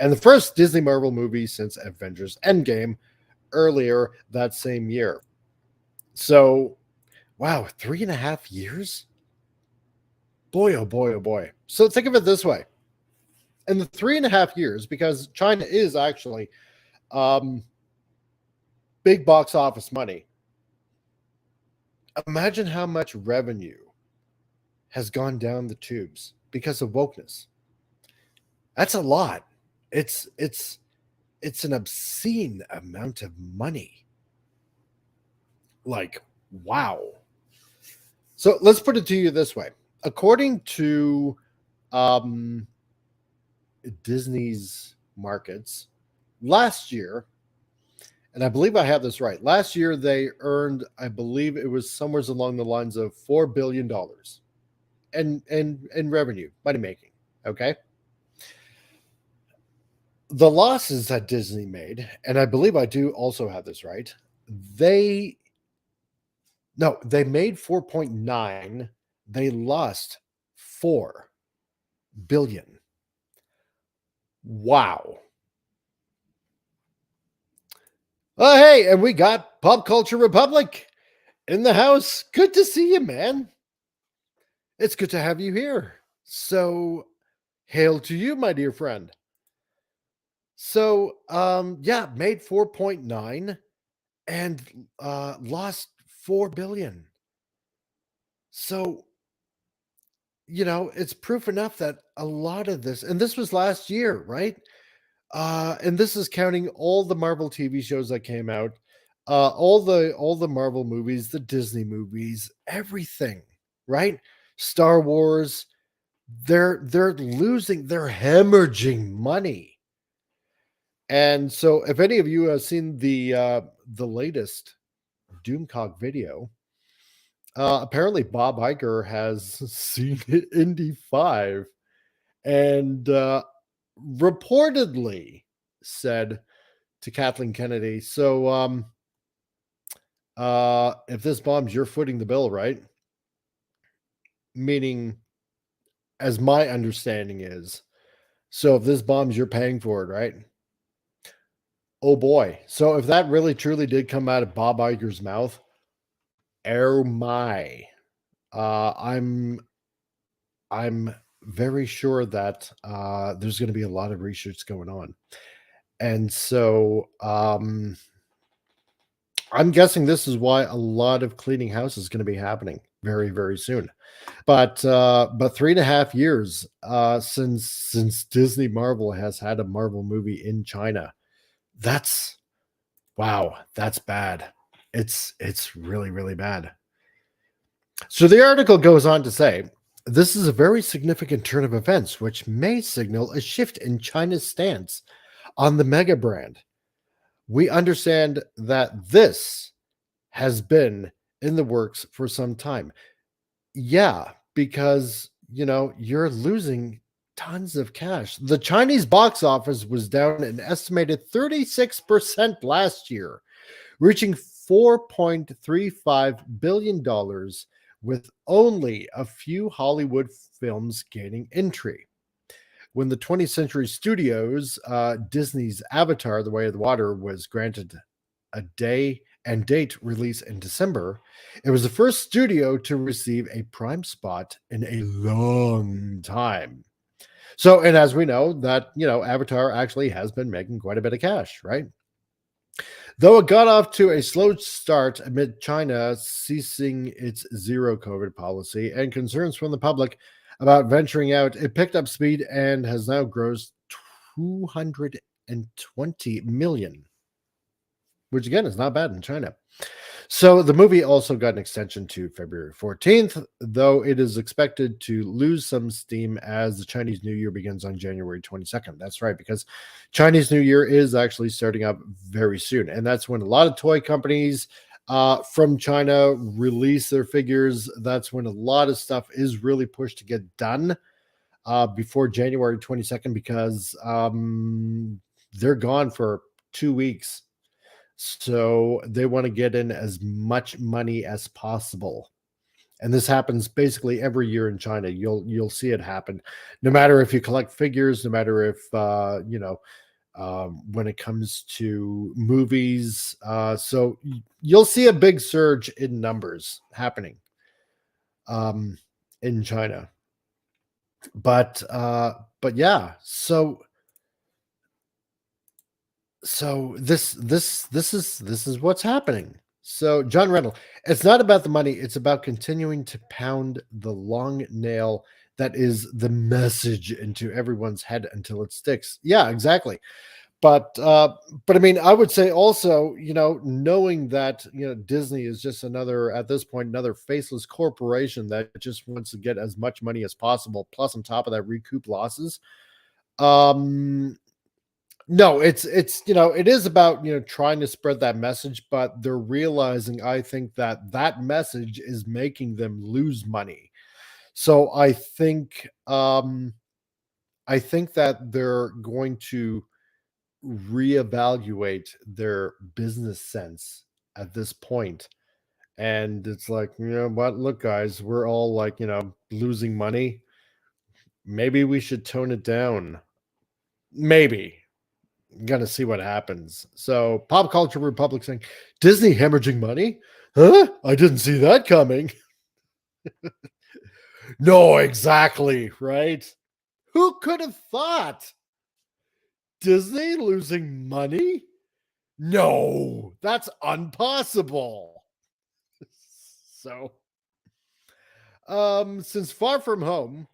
And the first Disney Marvel movie since Avengers Endgame earlier that same year. So, wow, 3.5 years? Boy, oh boy, oh boy. So think of it this way. In the 3.5 years, because China is actually um, big box office money, imagine how much revenue has gone down the tubes because of wokeness. That's a lot. It's an obscene amount of money. Like, wow. So let's put it to you this way. According to um, Disney's markets, last year, and I believe I have this right. Last year, they earned, I believe it was somewhere along the lines of $4 billion in revenue, money making. Okay. The losses that Disney made, and I believe I do also have this right. They no, they made 4.9. They lost 4 billion. Wow. Oh, hey, and we got Pop Culture Republic in the house. Good to see you, man. It's good to have you here. So, hail to you, my dear friend. So, yeah, made 4.9 and lost 4 billion. So, it's proof enough that a lot of this, and this was last year, right? And this is counting all the Marvel TV shows that came out, all the Marvel movies, the Disney movies, everything, right? Star Wars, they're losing, they're hemorrhaging money. And so if any of you have seen the latest Doomcock video, apparently Bob Iger has seen Indy 5 and reportedly said to Kathleen Kennedy, so if this bombs, you're footing the bill, right? Meaning, as my understanding is, so if this bombs, you're paying for it, right? Oh boy. So if that really truly did come out of Bob Iger's mouth, oh my. I'm very sure that there's going to be a lot of research going on. And so I'm guessing this is why a lot of cleaning house is going to be happening very, very soon. But 3.5 years since Disney Marvel has had a Marvel movie in China. That's wow, that's bad. It's really, really bad. So the article goes on to say this is a very significant turn of events, which may signal a shift in China's stance on the mega brand. We understand that this has been in the works for some time. Yeah, because you're losing tons of cash. The Chinese box office was down an estimated 36% last year, reaching $4.35 billion dollars, with only a few Hollywood films gaining entry. When the 20th Century Studios, Disney's Avatar: The Way of the Water, was granted a day and date release in December, it was the first studio to receive a prime spot in a long time. So, and as we know, that Avatar actually has been making quite a bit of cash, right? Though it got off to a slow start amid China ceasing its zero COVID policy and concerns from the public about venturing out, it picked up speed and has now grossed 220 million, which again is not bad in China. So the movie also got an extension to February 14th, though it is expected to lose some steam as the Chinese New Year begins on January 22nd. That's right, because Chinese New Year is actually starting up very soon. And that's when a lot of toy companies from China release their figures. That's when a lot of stuff is really pushed to get done before January 22nd because they're gone for 2 weeks. So they want to get in as much money as possible. And this happens basically every year in China. You'll see it happen, no matter if you collect figures, no matter if when it comes to movies. So you'll see a big surge in numbers happening in China. But yeah, so this is what's happening. So John Randall, it's not about the money, it's about continuing to pound the long nail that is the message into everyone's head until it sticks. Yeah, exactly. But I mean, I would say also, knowing that Disney is just another, at this point, another faceless corporation that just wants to get as much money as possible, plus on top of that recoup losses. um no, it's it is about trying to spread that message, but they're realizing, I think, that that message is making them lose money. So I think that they're going to reevaluate their business sense at this point. And it's like, what, look, guys, we're all like, losing money. Maybe we should tone it down. Maybe. Gonna see what happens. So, Pop Culture Republic saying Disney hemorrhaging money? Huh? I didn't see that coming. No, exactly, right? Who could have thought Disney losing money? No, that's impossible. So, since Far From Home,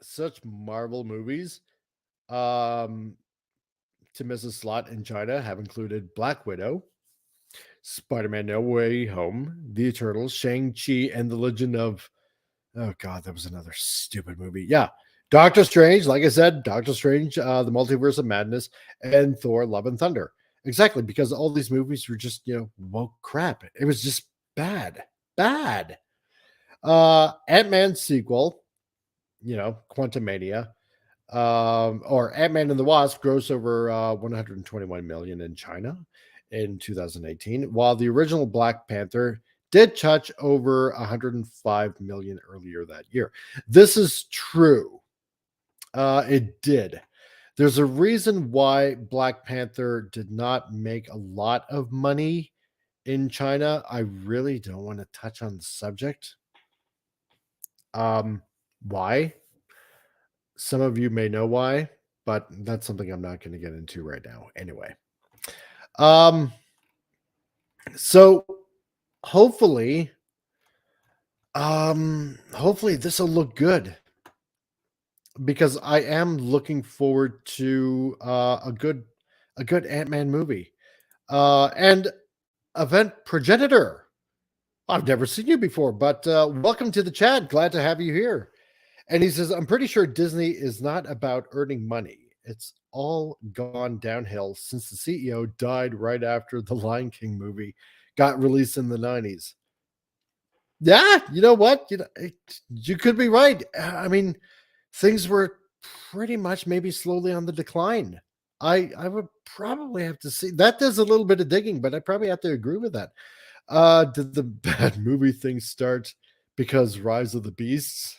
such Marvel movies, um, to miss a slot in China have included Black Widow, Spider-Man: No Way Home, The Eternals, Shang-Chi, and the Legend of, oh god, that was another stupid movie. Yeah. Doctor Strange, like I said, Doctor Strange, the Multiverse of Madness, and Thor: Love and Thunder. Exactly, because all these movies were just, woke crap. It was just bad. Bad. Ant-Man sequel, Quantumania, or Ant-Man and the Wasp gross over 121 million in China in 2018, while the original Black Panther did touch over 105 million earlier that year. This is true. It did. There's a reason why Black Panther did not make a lot of money in China. I really don't want to touch on the subject. Why? Some of you may know why, but that's something I'm not going to get into right now. Anyway, um, so hopefully, Hopefully this will look good because I am looking forward to a good Ant-Man movie. And event progenitor. I've never seen you before, but welcome to the chat. Glad to have you here. And he says, I'm pretty sure Disney is not about earning money. It's all gone downhill since the CEO died right after the Lion King movie got released in the 90s. Yeah, you know what? You could be right. I mean, things were pretty much maybe slowly on the decline. I would probably have to see that does a little bit of digging, but I probably have to agree with that. Did the bad movie thing start because Rise of the Beasts?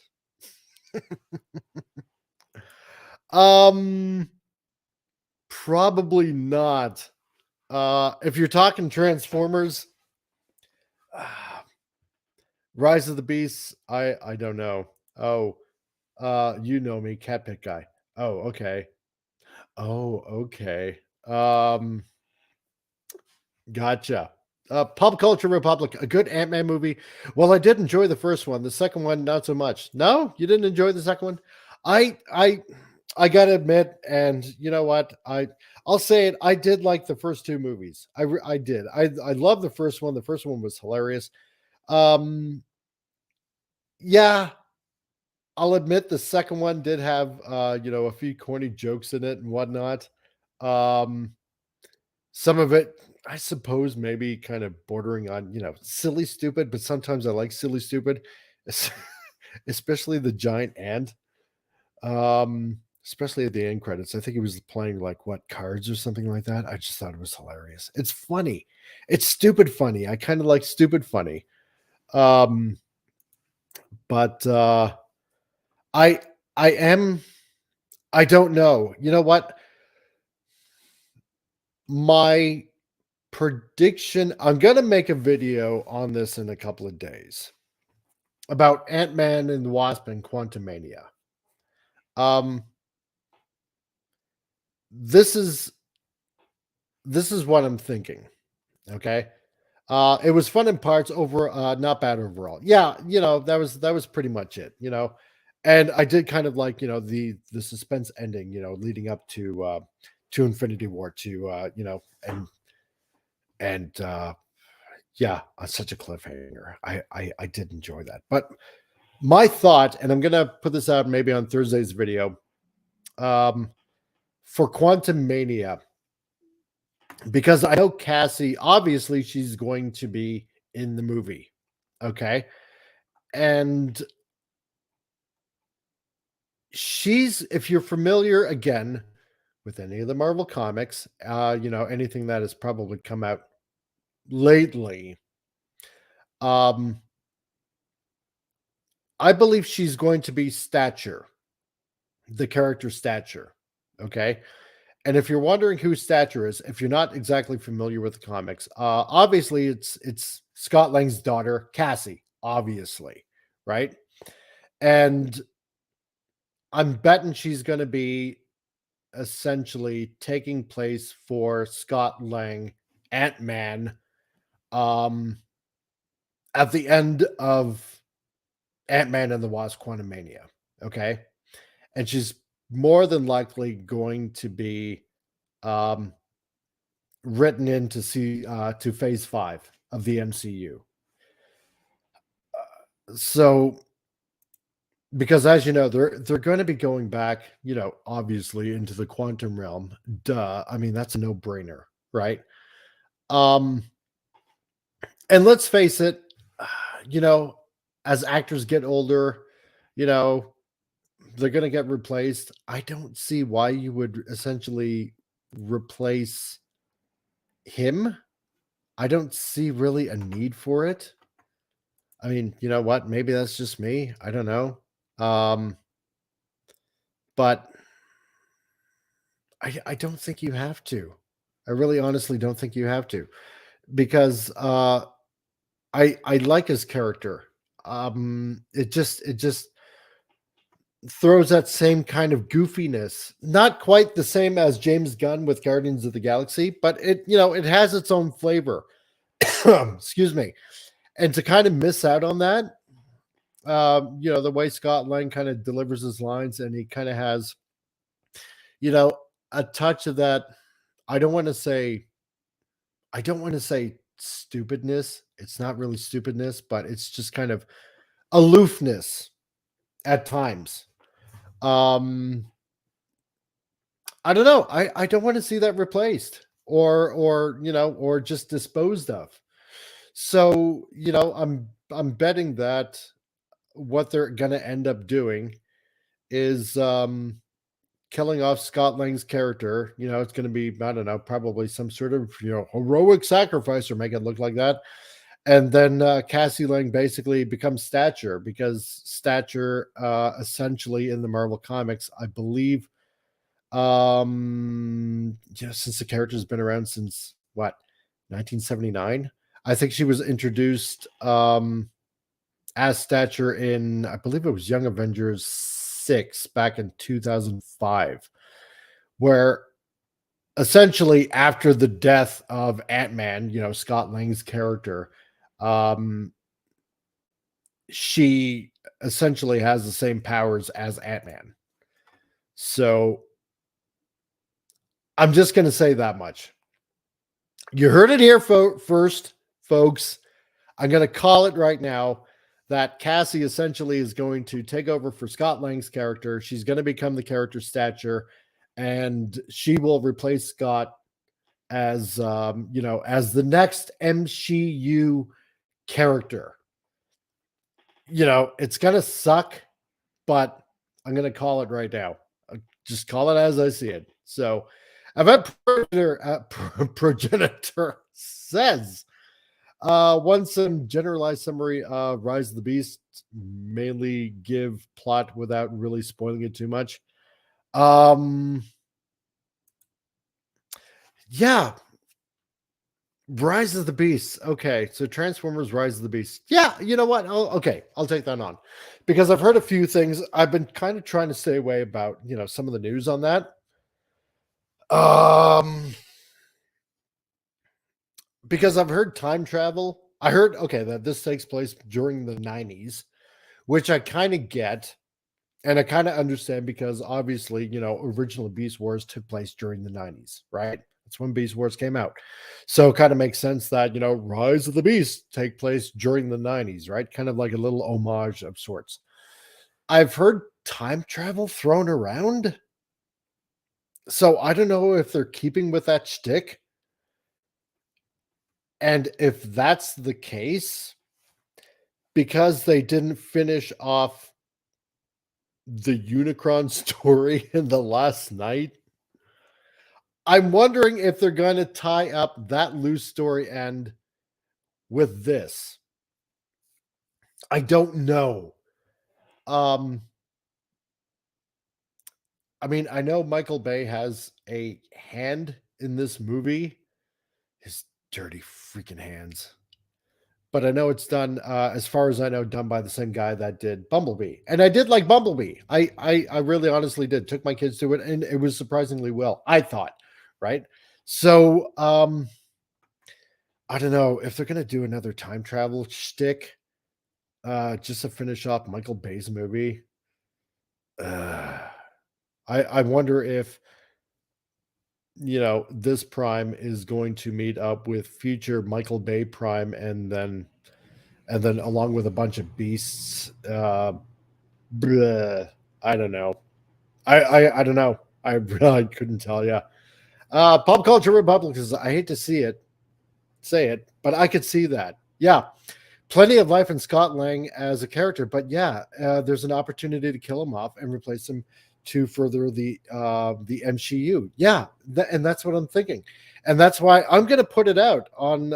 Um, Probably not. If you're talking Transformers, uh, Rise of the Beasts, I don't know. Oh, you know me, cat pick guy. Oh, okay. Oh, okay. Gotcha. Pop Culture Republic, a good Ant-Man movie. Well, I did enjoy the first one. The second one, not so much. No, you didn't enjoy the second one. I, I, I gotta admit, and you know what? I'll say it. I did like the first two movies. I did. I love the first one. The first one was hilarious. Um, yeah, I'll admit the second one did have a few corny jokes in it and whatnot. Um, Some of it, I suppose, maybe kind of bordering on, silly stupid, but sometimes I like silly stupid, es- especially the giant ant. Especially at the end credits. I think he was playing like what cards or something like that. I just thought it was hilarious. It's funny. It's stupid funny. I kind of like stupid funny. Um, but I I am I don't know. You know what? My prediction, I'm gonna make a video on this in a couple of days about Ant-Man and the Wasp and Quantumania. Um, this is this is what I'm thinking. Okay. It was fun in parts, over not bad overall. Yeah, that was pretty much it, And I did kind of like, the suspense ending, leading up to Infinity War to and yeah, such a cliffhanger. I did enjoy that. But my thought, and I'm gonna put this out maybe on Thursday's video, um, for Quantum Mania, because I know Cassie, obviously, she's going to be in the movie. Okay. And if you're familiar again with any of the Marvel comics, anything that has probably come out lately, um, I believe she's going to be Stature, the character Stature. Okay. And if you're wondering who Stature is, if you're not exactly familiar with the comics, obviously it's Scott Lang's daughter, Cassie, obviously, right? And I'm betting she's going to be essentially taking place for Scott Lang, Ant-Man, um, at the end of Ant-Man and the Wasp: Quantumania. Okay, and she's more than likely going to be um, written into to Phase 5 of the MCU. So, because as you know, they're going to be going back, obviously into the quantum realm. Duh. I mean, that's a no-brainer, right? Um, and let's face it, you know, as actors get older, you know, they're going to get replaced. I don't see why you would essentially replace him. I don't see really a need for it. I mean, you know what? Maybe that's just me. I don't know. Um, but I don't think you have to. I really honestly don't think you have to, because I like his character. It just throws that same kind of goofiness. Not quite the same as James Gunn with Guardians of the Galaxy, but it has its own flavor. Excuse me. And to kind of miss out on that, The way Scott Lang kind of delivers his lines, and he kind of has, you know, a touch of that. I don't want to say, I don't want to say stupidness. It's not really stupidness, but it's just kind of aloofness at times. Um, I don't know. I don't want to see that replaced or just disposed of. So, I'm betting that what they're going to end up doing is killing off Scott Lang's character. It's going to be, I don't know, probably some sort of, heroic sacrifice or make it look like that. And then Cassie Lang basically becomes Stature, because Stature, essentially in the Marvel comics, I believe, since the character's been around since what, 1979. I think she was introduced as Stature in, I believe it was Young Avengers 6 back in 2005, where essentially after the death of Antman, Scott Lang's character, um, she essentially has the same powers as Antman. So I'm just going to say that much. You heard it here first, folks. I'm going to call it right now that Cassie essentially is going to take over for Scott Lang's character. She's going to become the character Stature, and she will replace Scott as as the next MCU character. It's going to suck, but I'm going to call it right now. Just call it as I see it. So, Event Progenitor says, one some generalized summary of Rise of the Beast, mainly give plot without really spoiling it too much. Yeah. Rise of the Beast. Okay, so Transformers Rise of the Beast. Yeah, you know what? I'll take that on, because I've heard a few things. I've been kind of trying to stay away about, some of the news on that. Because I've heard time travel. I heard, okay, that this takes place during the 90s, which I kind of get. And I kind of understand, because obviously, original Beast Wars took place during the 90s, right? That's when Beast Wars came out. So it kind of makes sense that, Rise of the Beast take place during the 90s, right? Kind of like a little homage of sorts. I've heard time travel thrown around. So I don't know if they're keeping with that shtick. And if that's the case, because they didn't finish off the Unicron story in the last night, I'm wondering if they're going to tie up that loose story end with this. I don't know. I mean, I know Michael Bay has a hand in this movie. His dirty freaking hands. But I know it's done, as far as I know, done by the same guy that did Bumblebee. And I did like Bumblebee. I really honestly did. Took my kids to it, and it was surprisingly well, I thought, right? So, I don't know if they're going to do another time travel shtick, just to finish off Michael Bay's movie. I wonder if, this Prime is going to meet up with future Michael Bay Prime, and then along with a bunch of beasts. I don't know. I don't know. I really couldn't tell you. Pop culture Republicans. I hate to say it, but I could see that. Yeah, plenty of life in Scott Lang as a character, but yeah, there's an opportunity to kill him off and replace him to further the MCU. Yeah, and that's what I'm thinking, and that's why I'm going to put it out on.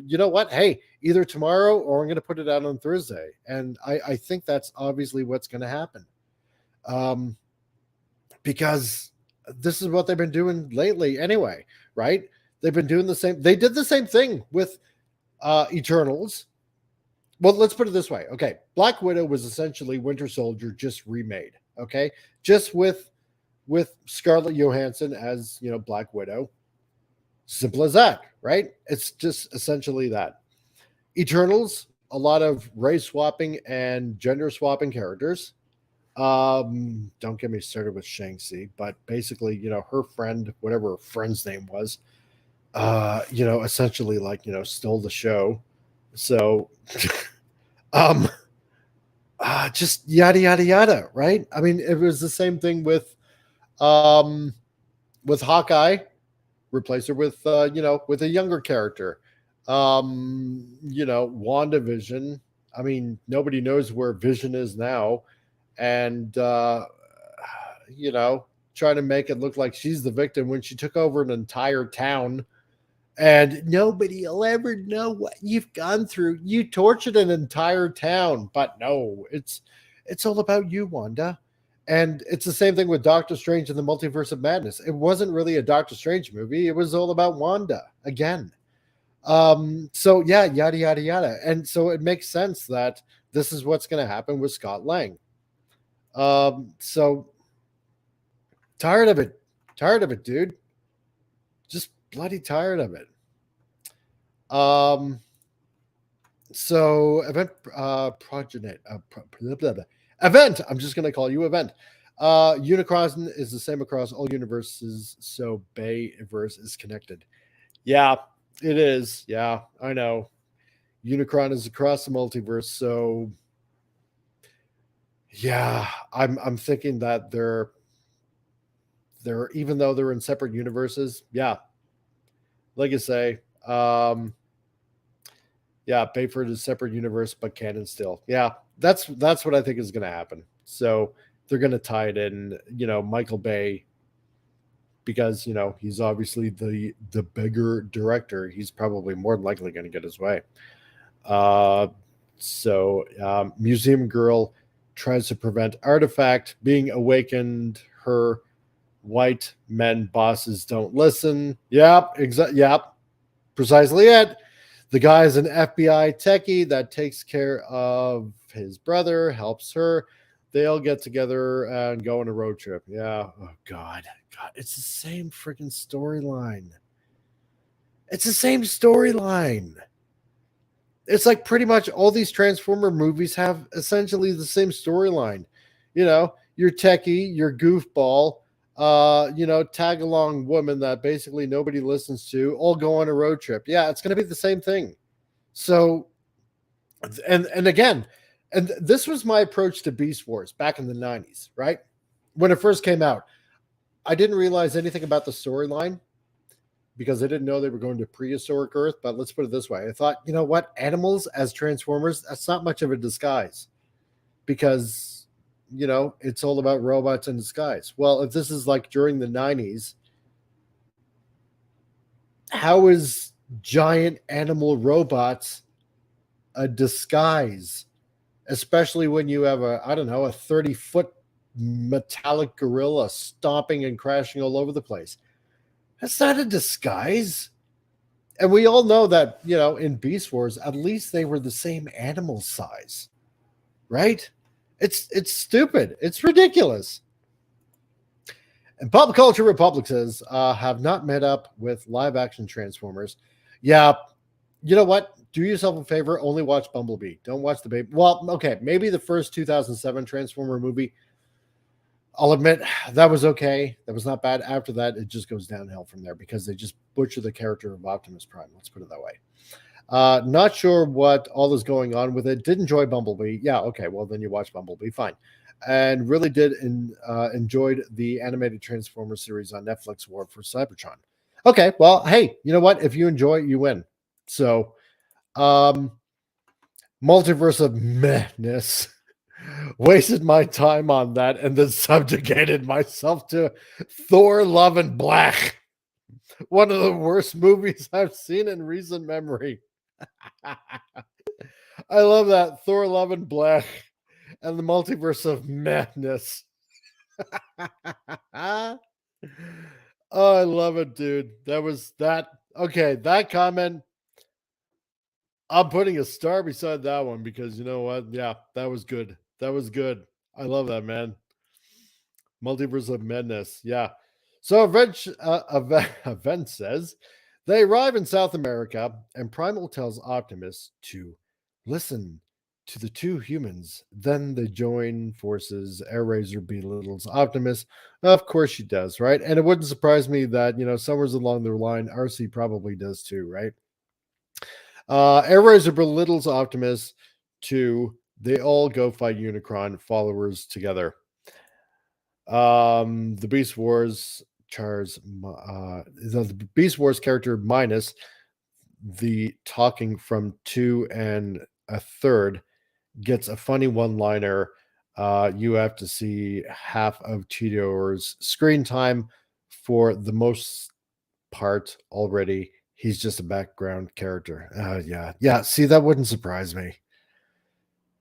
You know what? Hey, either tomorrow or I'm going to put it out on Thursday, and I think that's obviously what's going to happen, because this is what they've been doing lately, anyway. Right? They've been doing the same. They did the same thing with Eternals. Well, let's put it this way. Okay. Black Widow was essentially Winter Soldier just remade. Okay. Just with Scarlett Johansson as, Black Widow. Simple as that, right? It's just essentially that. Eternals a lot of race swapping and gender swapping characters. Don't get me started with Shang-Chi, but basically, her friend, whatever her friend's name was, essentially like, stole the show. So, um, just yada yada yada, right? I mean, it was the same thing um with Hawkeye, replace her with with a younger character. WandaVision. I mean, nobody knows where Vision is now, and you know, trying to make it look like she's the victim when she took over an entire town, and nobody will ever know what you've gone through. You tortured an entire town, but no, it's all about you, Wanda. And it's the same thing with Doctor Strange and the Multiverse of Madness. It wasn't really a Doctor Strange movie. It was all about Wanda again. So yeah, yada yada yada. And so it makes sense that this is what's going to happen with Scott Lang. So tired of it. Tired of it, dude. Just bloody tired of it. Um, so event progeny blah, blah, blah. Event. I'm just gonna call you event. Unicron is the same across all universes, so Bayverse is connected. Yeah, it is. Yeah, I know. Unicron is across the multiverse, so yeah, I'm thinking that they're even though they're in separate universes, yeah, like I say, yeah, Bayford is separate universe, but canon still. Yeah, that's what I think is going to happen. So they're going to tie it in. Michael Bay, because he's obviously the bigger director. He's probably more than likely going to get his way. Uh, Museum Girl tries to prevent Artifact being awakened. Her white men bosses don't listen. Yep, Yep, precisely it. The guy is an FBI techie that takes care of his brother, helps her. They all get together and go on a road trip. Yeah. Oh God. God, it's the same freaking storyline. It's the same storyline. It's like pretty much all these Transformer movies have essentially the same storyline. Your techie, your goofball, tag along woman that basically nobody listens to, all go on a road trip. Yeah, it's going to be the same thing. So, and again, and this was my approach to Beast Wars back in the 90s, right? When it first came out, I didn't realize anything about the storyline because I didn't know they were going to prehistoric Earth. But let's put it this way: I thought, you know what, animals as Transformers, that's not much of a disguise because it's all about robots in disguise. Well, if this is like during the 90s, how is giant animal robots a disguise? Especially when you have I don't know, a 30-foot metallic gorilla stomping and crashing all over the place. That's not a disguise. And we all know that, in Beast Wars, at least they were the same animal size, right? It's stupid. It's ridiculous. And Pop Culture Republic says, have not met up with live action Transformers. Yeah, you know what? Do yourself a favor. Only watch Bumblebee. Don't watch the baby. Well, okay, maybe the first 2007 Transformer movie. I'll admit that was okay. That was not bad. After that, it just goes downhill from there because they just butcher the character of Optimus Prime. Let's put it that way. Not sure what all is going on with it. Did enjoy Bumblebee. Yeah, okay. Well, then you watch Bumblebee. Fine. And really did enjoyed the animated Transformer series on Netflix War for Cybertron. Okay, well, hey, you know what? If you enjoy it, you win. So, Multiverse of Madness. Wasted my time on that and then subjugated myself to Thor Love and Black. One of the worst movies I've seen in recent memory. I love that. Thor Love and Black and the Multiverse of Madness. Oh, I love it, dude. That was that. Okay, that comment, I'm putting a star beside that one because you know what? Yeah, that was good. That was good. I love that, man. Multiverse of Madness. Yeah. So Event says they arrive in South America, and Primal tells Optimus to listen to the two humans. Then they join forces. Airraiser belittles Optimus. Of course she does, right? And it wouldn't surprise me that, somewhere along the line, RC probably does too, right? Airraiser belittles Optimus to they all go fight Unicron followers together. The Beast Wars the Beast Wars character minus the talking from two and a third gets a funny one liner. You have to see half of Cheetor's screen time for the most part already. He's just a background character. Yeah. Yeah. See, that wouldn't surprise me.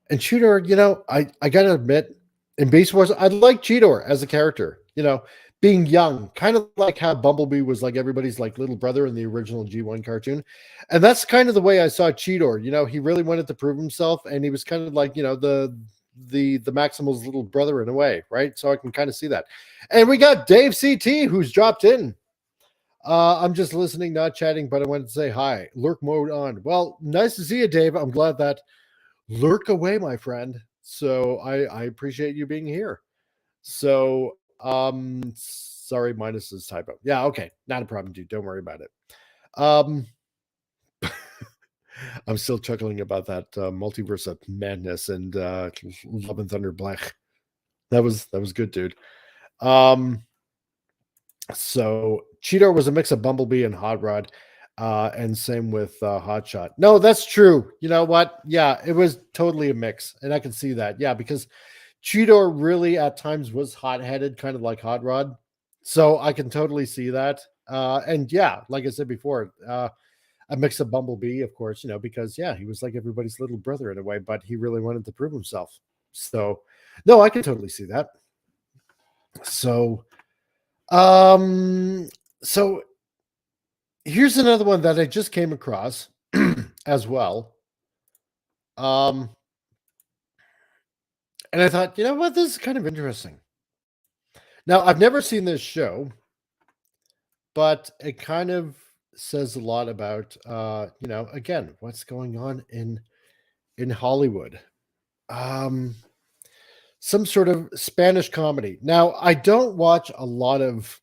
And Cheetor, I gotta admit, in Beast Wars, I like Cheetor as a character. Being young, kind of like how Bumblebee was like everybody's like little brother in the original G1 cartoon, and that's kind of the way I saw Cheetor. He really wanted to prove himself, and he was kind of like the Maximal's little brother in a way, right? So I can kind of see that. And we got Dave CT who's dropped in. I'm just listening, not chatting, but I wanted to say hi. Lurk mode on. Well, nice to see you, Dave. I'm glad that lurk away, my friend. So I appreciate you being here. So sorry, minus this typo. Yeah, okay. Not a problem, dude. Don't worry about it. Um I'm still chuckling about that multiverse of madness and Love and Thunder Black. That was good, dude. Um so Cheetor was a mix of Bumblebee and Hot Rod. And same with Hotshot. No, that's true. You know what? Yeah, it was totally a mix, and I can see that. Yeah, because Cheetor really at times was hot-headed, kind of like Hot Rod. So I can totally see that. And yeah, like I said before, a mix of Bumblebee, of course, because yeah, he was like everybody's little brother in a way, but he really wanted to prove himself. So no, I can totally see that. So um so here's another one that I just came across as well. Um, and I thought, you know what, this is kind of interesting. Now, I've never seen this show, but it kind of says a lot about, again, what's going on in Hollywood. Um, some sort of Spanish comedy. Now, I don't watch a lot of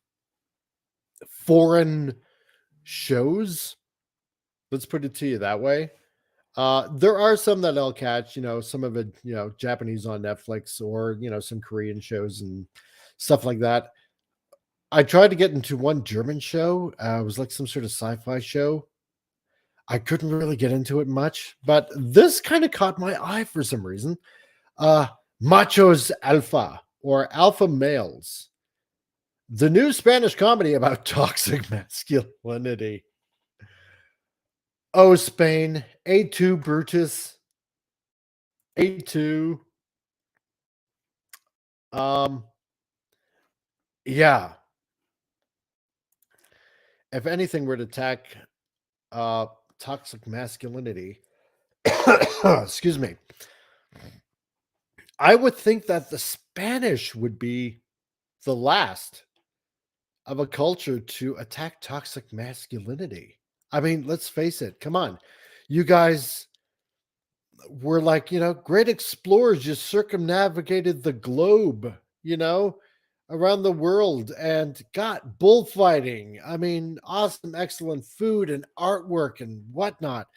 foreign shows. Let's put it to you that way. There are some that I'll catch, some of it, Japanese on Netflix or, some Korean shows and stuff like that. I tried to get into one German show. It was like some sort of sci-fi show. I couldn't really get into it much, but this kind of caught my eye for some reason. Uh, Machos Alpha or Alpha Males, the new Spanish comedy about toxic masculinity. Oh, Spain, A2 Brutus, A2. Um, yeah. If anything were to attack toxic masculinity, excuse me, I would think that the Spanish would be the last of a culture to attack toxic masculinity. I mean, let's face it. Come on. You guys were like, great explorers, just circumnavigated the globe, around the world and got bullfighting. I mean, awesome, excellent food and artwork and whatnot.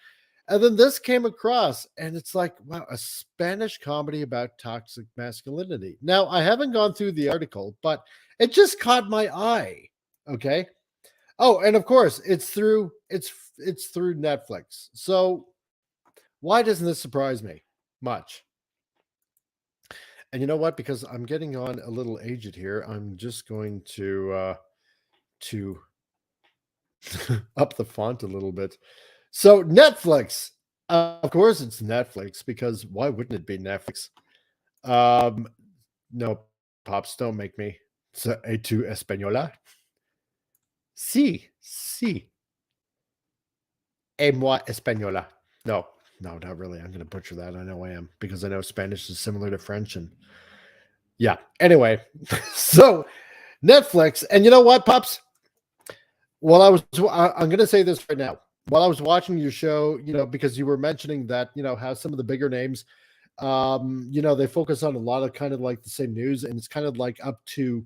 And then this came across, and it's like, wow, a Spanish comedy about toxic masculinity. Now, I haven't gone through the article, but it just caught my eye. Okay. Oh, and of course, it's through Netflix. So why doesn't this surprise me much? And you know what? Because I'm getting on a little aged here, I'm just going to up the font a little bit. So Netflix, of course, it's Netflix because why wouldn't it be Netflix? Um, no, pops, don't make me. So, tu española? Sí, sí. Et moi española. No, no, not really. I'm going to butcher that. I know I am because I know Spanish is similar to French and yeah. Anyway, so Netflix, and you know what, pops? Well, I'm going to say this right now. while I was watching your show, because you were mentioning that, how some of the bigger names, they focus on a lot of kind of like the same news, and it's kind of like up to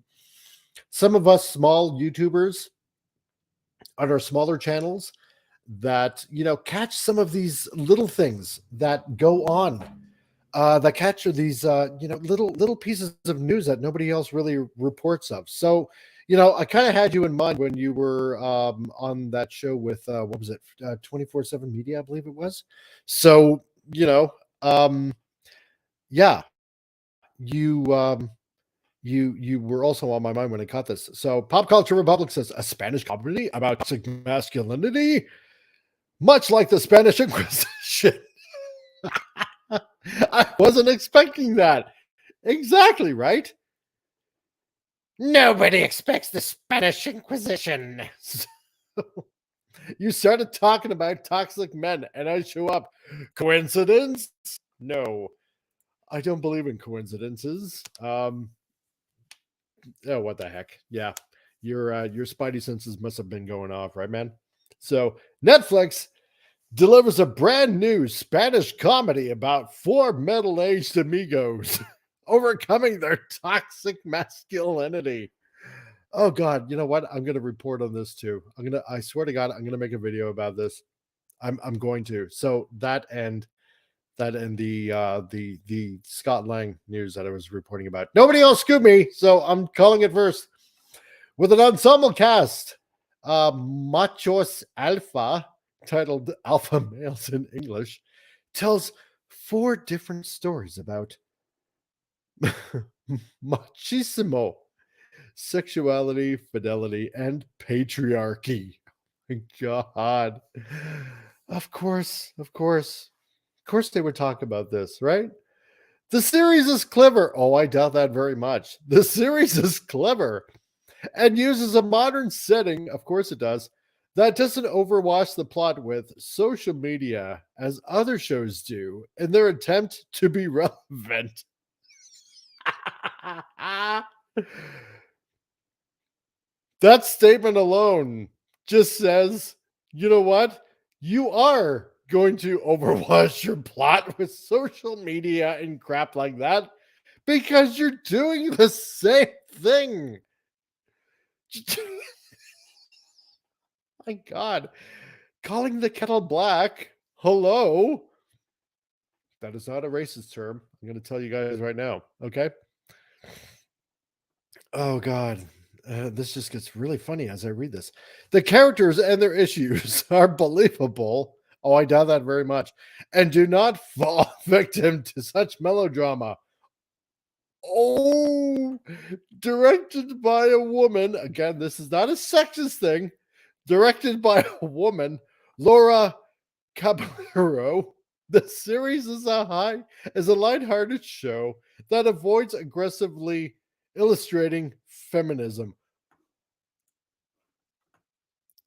some of us small YouTubers on our smaller channels that catch some of these little things that go on, that catch these little pieces of news that nobody else really reports of. So I kind of had you in mind when you were on that show with what was it, 24/7 Media, I believe it was. So um yeah, you were also on my mind when I caught this. So Pop Culture Republic says a Spanish comedy about toxic masculinity, much like the Spanish Inquisition. I wasn't expecting that. Exactly, right? Nobody expects the Spanish Inquisition. So you started talking about toxic men, and I show up. Coincidence? No, I don't believe in coincidences. Oh, what the heck? Yeah, your spidey senses must have been going off, right, man? So Netflix delivers a brand new Spanish comedy about four middle-aged amigos overcoming their toxic masculinity. Oh God, you know what? I'm gonna report on this too. I swear to God, I'm gonna make a video about this. I'm going to. So that and the Scott Lang news that I was reporting about. Nobody else scooped me, so I'm calling it first. With an ensemble cast, Machos Alpha, titled Alpha Males in English, tells four different stories about machismo, sexuality, fidelity, and patriarchy. My God. Of course, they would talk about this, right? The series is clever. Oh, I doubt that very much. The series is clever and uses a modern setting, of course it does, that doesn't overwash the plot with social media as other shows do in their attempt to be relevant. That statement alone just says, you know what? You are going to overwash your plot with social media and crap like that because you're doing the same thing. My God. Calling the kettle black. Hello. That is not a racist term. I'm going to tell you guys right now. Okay. Oh God, this just gets really funny as I read this. The characters and their issues are believable. Oh, I doubt that very much, and do not fall victim to such melodrama. Oh, directed by a woman. Again, this is not a sexist thing. Directed by a woman, Laura Caballero. The series is a lighthearted show that avoids aggressively illustrating feminism.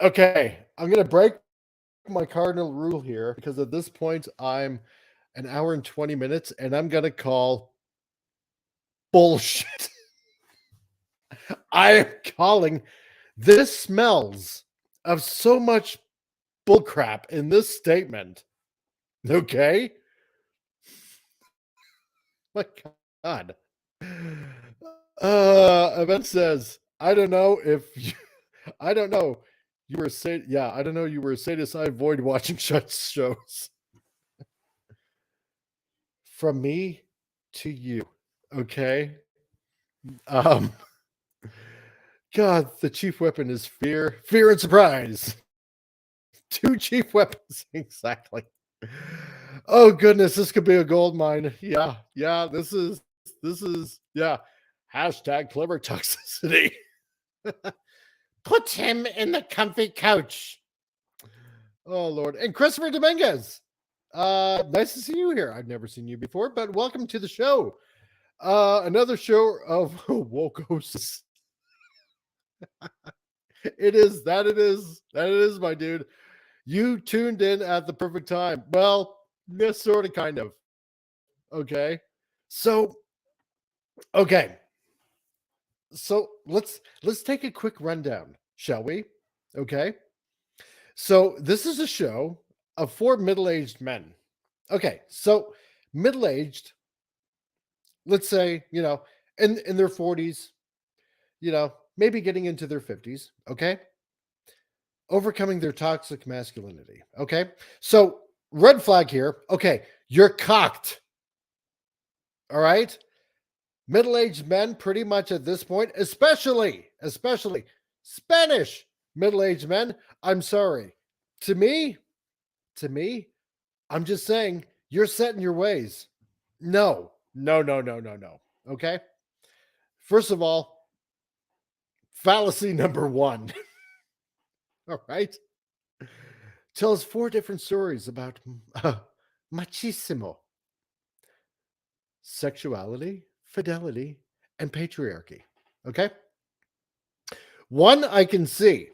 Okay, I'm gonna break my cardinal rule here because at this point I'm an hour and 20 minutes, and I'm gonna call bullshit. I am calling this smells of so much bullcrap in this statement. Okay, my God. Event says, I don't know if you, I don't know. You were yeah, I don't know. You were a sadist. I avoid watching such shows. From me to you. Okay. Um, God, the chief weapon is fear, fear and surprise. Two chief weapons, exactly. Oh goodness, this could be a gold mine. Yeah, yeah. This is yeah. Hashtag clever toxicity. Put him in the comfy couch. Oh Lord. And Christopher Dominguez. Nice to see you here. I've never seen you before, but welcome to the show. Another show of Wokos. It is, my dude. You tuned in at the perfect time. Well, this sort of kind of. Okay. So, okay. So let's take a quick rundown, shall we? Okay. So this is a show of four middle-aged men. Okay, so middle-aged, let's say, in their 40s, maybe getting into their 50s, okay? Overcoming their toxic masculinity, okay? So red flag here. Okay, you're cocked, all right? Middle-aged men pretty much at this point, especially Spanish middle-aged men, I'm sorry. To me, to me, I'm just saying you're set in your ways. No, no, no, no, no, no. Okay. First of all, fallacy number one. All right. Tells four different stories about machismo, sexuality, fidelity, and patriarchy. Okay. One I can see,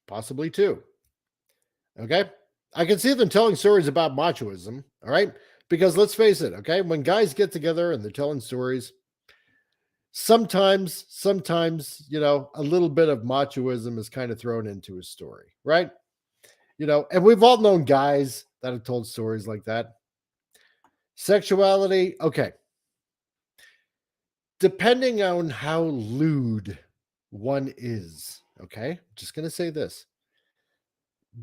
possibly two. Okay. I can see them telling stories about machoism. All right. Because let's face it. Okay. When guys get together and they're telling stories, sometimes, a little bit of machoism is kind of thrown into a story, right? And we've all known guys that have told stories like that. Sexuality, okay. Depending on how lewd one is, okay? Just going to say this.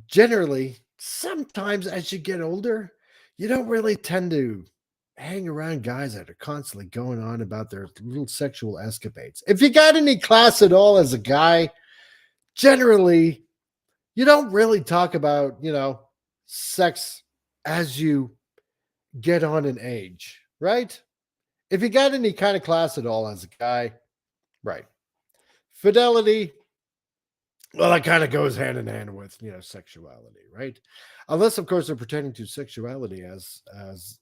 Generally, sometimes as you get older, you don't really tend to hang around guys that are constantly going on about their little sexual escapades. If you got any class at all as a guy, generally, you don't really talk about, sex as you get on in age, right? If you got any kind of class at all as a guy, right. Fidelity, well, that kind of goes hand in hand with, sexuality, right? Unless, of course, they're pretending to sexuality as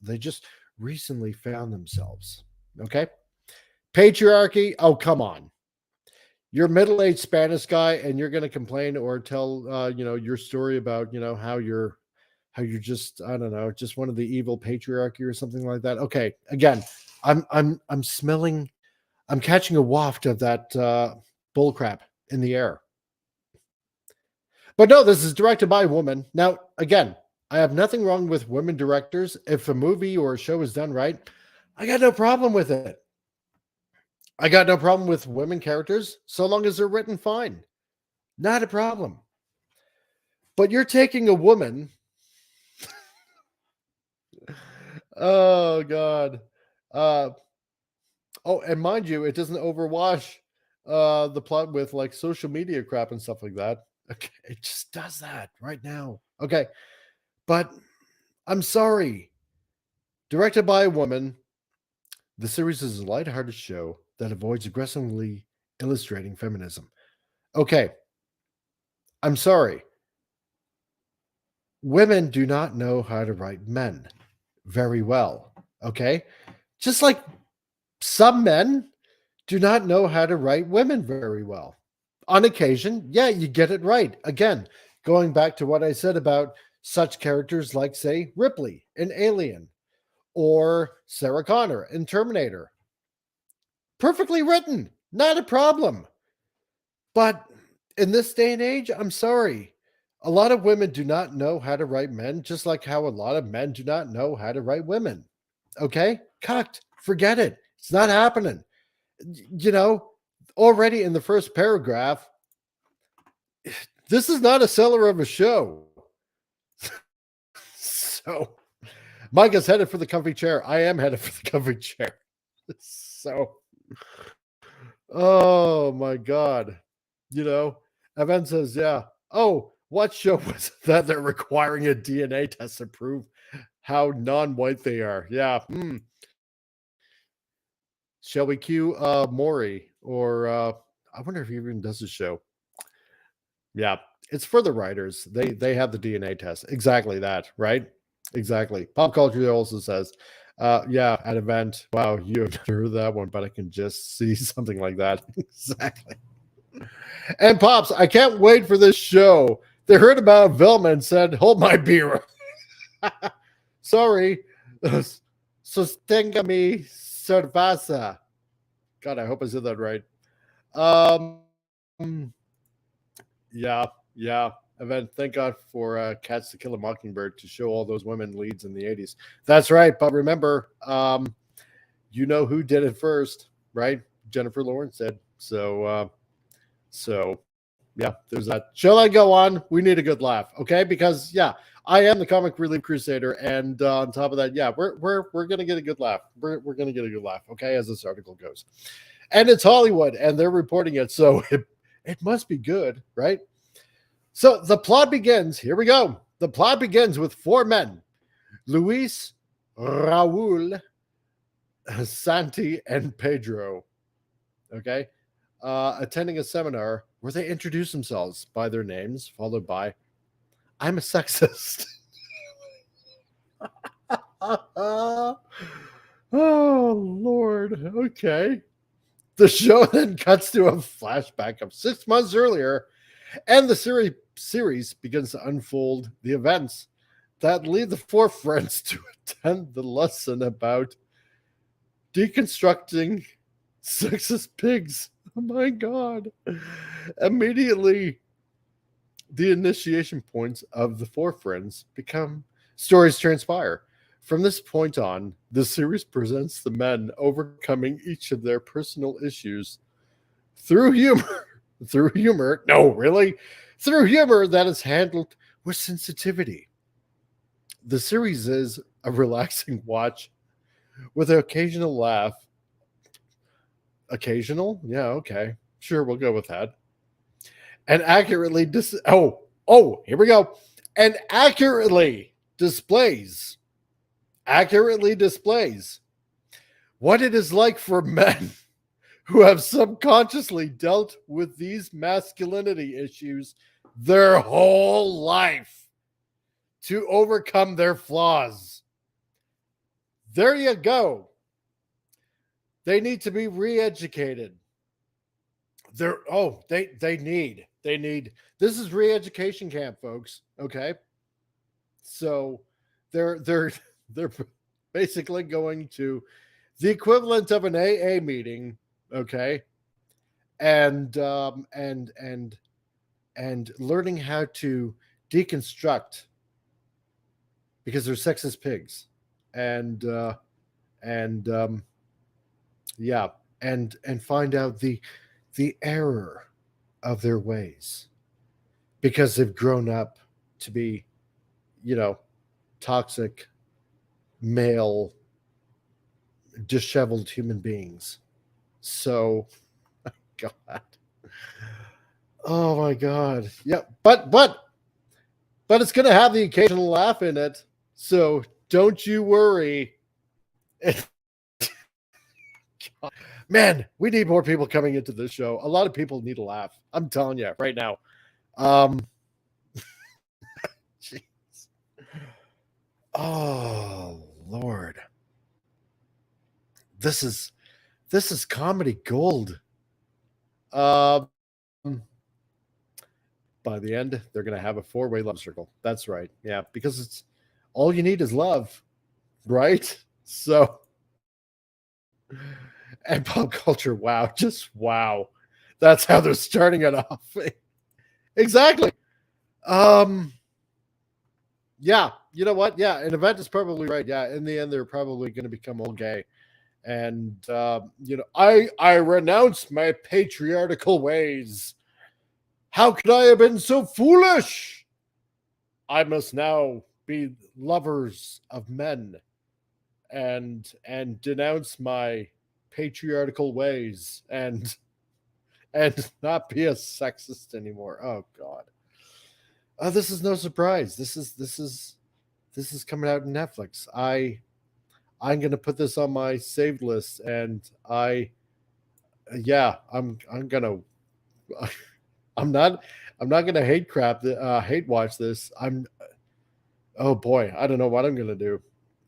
they just recently found themselves. Okay. Patriarchy, oh, come on. You're a middle-aged Spanish guy and you're going to complain or tell your story about how you're just, I don't know, just one of the evil patriarchy or something like that. Okay, again, I'm smelling, I'm catching a waft of that bull crap in the air. But no, this is directed by a woman. Now, again, I have nothing wrong with women directors. If a movie or a show is done right, I got no problem with it. I got no problem with women characters so long as they're written fine. Not a problem. But you're taking a woman. Oh God. Uh oh, and mind you, it doesn't overwash the plot with like social media crap and stuff like that. Okay, it just does that right now. Okay. But I'm sorry. Directed by a woman, the series is a lighthearted show that avoids aggressively illustrating feminism. Okay. I'm sorry. Women do not know how to write men very well. Okay. Just like some men do not know how to write women very well. On occasion, yeah, you get it right. Again, going back to what I said about such characters like, say, Ripley in Alien or Sarah Connor in Terminator. Perfectly written, not a problem. But in this day and age, I'm sorry. A lot of women do not know how to write men, just like how a lot of men do not know how to write women. Okay? Cucked. Forget it. It's not happening. You know, already in the first paragraph, this is not a seller of a show. So, Mike is headed for the comfy chair. I am headed for the comfy chair. So, oh my God. Evan says, yeah. Oh, what show was that they're requiring a DNA test to prove how non-white they are? Yeah. Shall we cue Maury? Or I wonder if he even does a show. Yeah. It's for the writers. They have the DNA test. Exactly that, right? Exactly. Pop culture also says, yeah, at event. Wow, you have never heard that one, but I can just see something like that. Exactly. And Pops, I can't wait for this show. They heard about Velma and said, hold my beer. Sorry. Sosténgame cerveza. God, I hope I said that right. Um, yeah. Yeah. And then thank God for Cats to Kill a Mockingbird to show all those women leads in the 80s. That's right. But remember, you know who did it first, right? Jennifer Lawrence did. So yeah, there's that. Shall I go on? We need a good laugh, okay? Because yeah, I am the comic relief crusader, and on top of that, yeah, we're gonna get a good laugh. We're gonna get a good laugh, okay? As this article goes, and it's Hollywood, and they're reporting it, so it must be good, right? So the plot begins. Here we go. The plot begins with four men: Luis, Raul, Santi, and Pedro. Okay, attending a seminar where they introduce themselves by their names, followed by "I'm a sexist." Oh Lord. Okay. The show then cuts to a flashback of 6 months earlier, and the series begins to unfold the events that lead the four friends to attend the lesson about deconstructing sexist pigs. Oh my god. Immediately, the initiation points of the four friends become stories transpire. From this point on, the series presents the men overcoming each of their personal issues through humor. Through humor. No, really? Through humor that is handled with sensitivity. The series is a relaxing watch with an occasional laugh. Occasional? Yeah, okay. Sure, we'll go with that. And here we go. And accurately displays what it is like for men who have subconsciously dealt with these masculinity issues their whole life to overcome their flaws. There you go. They need to be re-educated. They need this is re-education camp, folks. Okay. So they're they're basically going to the equivalent of an AA meeting, okay, and learning how to deconstruct because they're sexist pigs, and yeah, and find out the error of their ways because they've grown up to be, you know, toxic male disheveled human beings. So, God, oh my God, yeah, but it's gonna have the occasional laugh in it. So don't you worry. Man, we need more people coming into this show. A lot of people need a laugh. I'm telling you right now. Um, jeez. Oh Lord, this is this is comedy gold. Um, by the end, they're going to have a four-way love circle. That's right. Yeah, because it's all you need is love, right? So, and pop culture, wow, just wow. That's how they're starting it off. Exactly. Um, yeah, you know what? Yeah, an event is probably right. Yeah, in the end, they're probably going to become all gay. And I renounce my patriarchal ways. How could I have been so foolish? I must now be lovers of men and denounce my patriarchal ways and not be a sexist anymore. Oh God. This is no surprise. This is coming out in Netflix. I'm gonna put this on my saved list, and I'm gonna I'm not I'm not gonna hate watch this. Oh boy, I don't know what I'm gonna do.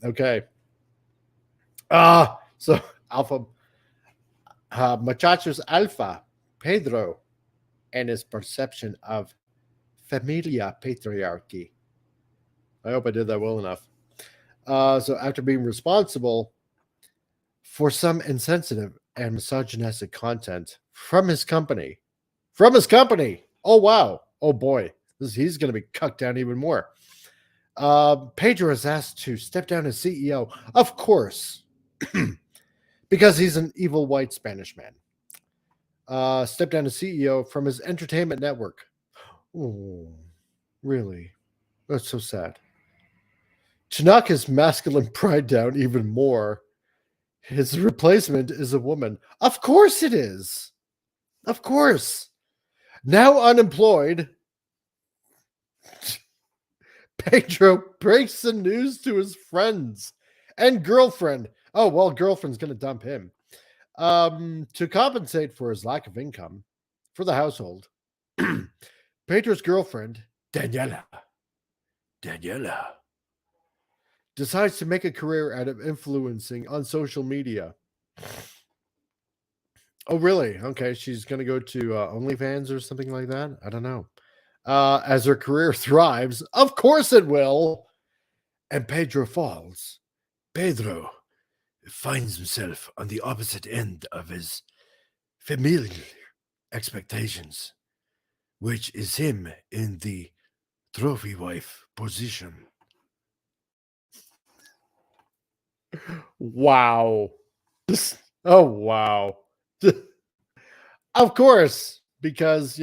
Okay. So Alpha Muchachos Alpha Pedro and his perception of familia patriarchy. I hope I did that well enough. So after being responsible for some insensitive and misogynistic content from his company. From his company. Oh wow. Oh boy, he's going to be cut down even more. Pedro is asked to step down as CEO, of course, because he's an evil white Spanish man. Step down as CEO from his entertainment network. Oh, really? That's so sad. To knock his masculine pride down even more, his replacement is a woman. Of course it is. Of course. Now unemployed, Pedro breaks the news to his friends and girlfriend. Oh, well, girlfriend's going to dump him. To compensate for his lack of income for the household, Pedro's girlfriend, Daniela, decides to make a career out of influencing on social media. Oh, really? Okay, she's going to go to OnlyFans or something like that. I don't know. As her career thrives, of course it will. And Pedro falls. Pedro finds himself on the opposite end of his familial expectations, which is him in the trophy wife position. Wow. Oh, wow. Of course, because,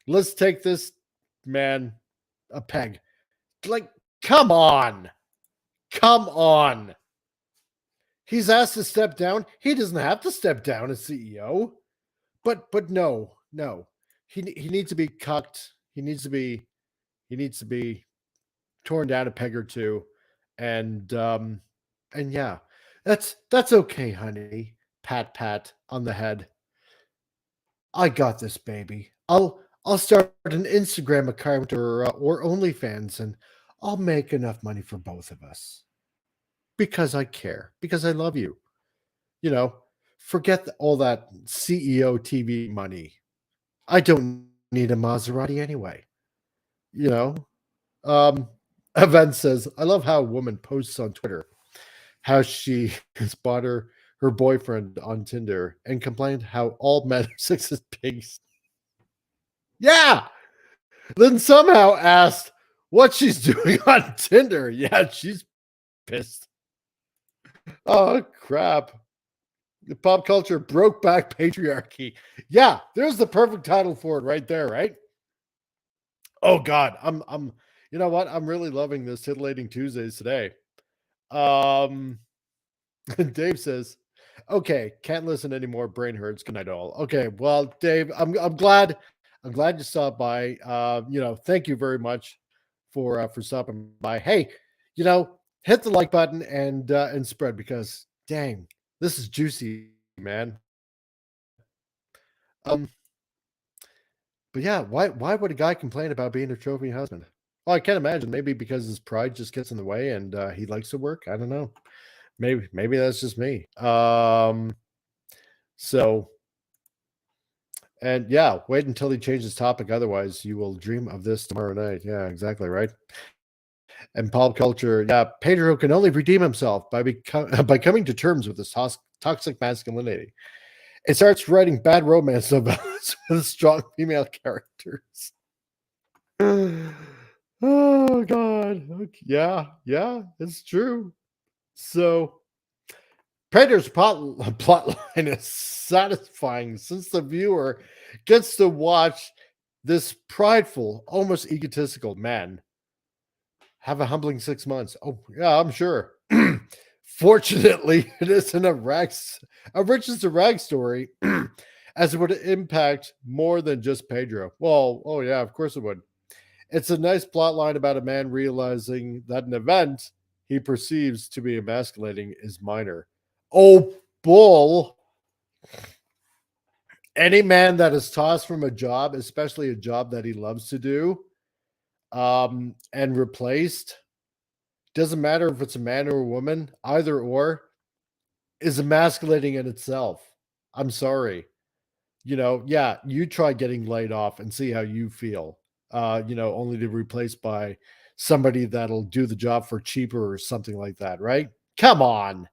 let's take this man a peg. Like, come on. Come on. He's asked to step down. He doesn't have to step down as CEO. But no, no. He needs to be cucked. He needs to be torn down a peg or two. And yeah. That's okay, honey. Pat pat on the head. I got this, baby. I'll start an Instagram account or OnlyFans, and I'll make enough money for both of us because I care, because I love you. You know, forget all that CEO TV money. I don't need a Maserati anyway. You know, um, Event says, I love how a woman posts on Twitter how she spot her boyfriend on Tinder and complained how all men are sexist pigs. Yeah. Then somehow asked what she's doing on Tinder. Yeah, she's pissed. Oh, crap. The pop culture broke back patriarchy. Yeah, there's the perfect title for it right there, right? Oh God, I'm you know what? I'm really loving this titillating Tuesdays today. Um Dave says, okay, can't listen anymore. Brain hurts. Good night all. Okay, well, Dave, I'm glad you stopped by. Thank you very much for stopping by. Hey, hit the like button and spread because dang, this is juicy, man. Um, but yeah, why would a guy complain about being a trophy husband? Well, I can't imagine. Maybe because his pride just gets in the way and he likes to work. I don't know. Maybe that's just me. So and yeah, wait until he changes topic. Otherwise, you will dream of this tomorrow night. Yeah, exactly right. And pop culture, yeah, Pedro can only redeem himself by coming to terms with his toxic masculinity. It starts writing bad romance novels with strong female characters. Oh God. Okay. Yeah, yeah, it's true. So Predator's plot line is satisfying since the viewer gets to watch this prideful, almost egotistical man have a humbling 6 months. Oh, yeah, I'm sure. Fortunately, it isn't a riches to rag story, as it would impact more than just Pedro. Well, oh yeah, of course it would. It's a nice plot line about a man realizing that an event he perceives to be emasculating is minor. Oh, bull. Any man that is tossed from a job, especially a job that he loves to do, and replaced, doesn't matter if it's a man or a woman, either or, is emasculating in itself. I'm sorry. Yeah, you try getting laid off and see how you feel. Only to be replaced by somebody that'll do the job for cheaper or something like that, right? Come on.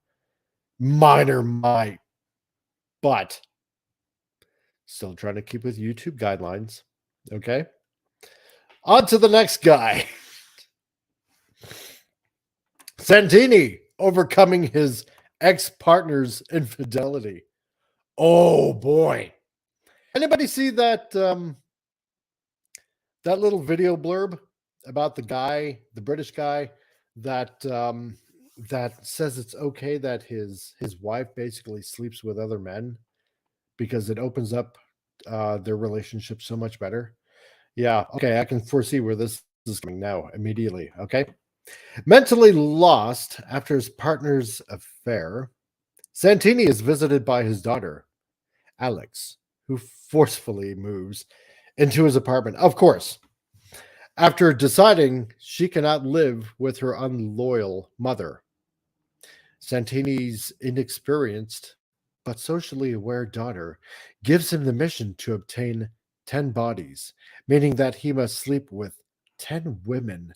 Minor might, but still trying to keep with YouTube guidelines. Okay. On to the next guy. Santini overcoming his ex-partner's infidelity. Oh boy. Anybody see that little video blurb about the guy, the British guy that says it's okay that his wife basically sleeps with other men because it opens up their relationship so much better? Yeah, okay, I can foresee where this is coming now immediately. Okay. Mentally lost after his partner's affair, Santini is visited by his daughter, Alex, who forcefully moves into his apartment. Of course, after deciding she cannot live with her unloyal mother. Santini's inexperienced but socially aware daughter gives him the mission to obtain 10 bodies, meaning that he must sleep with 10 women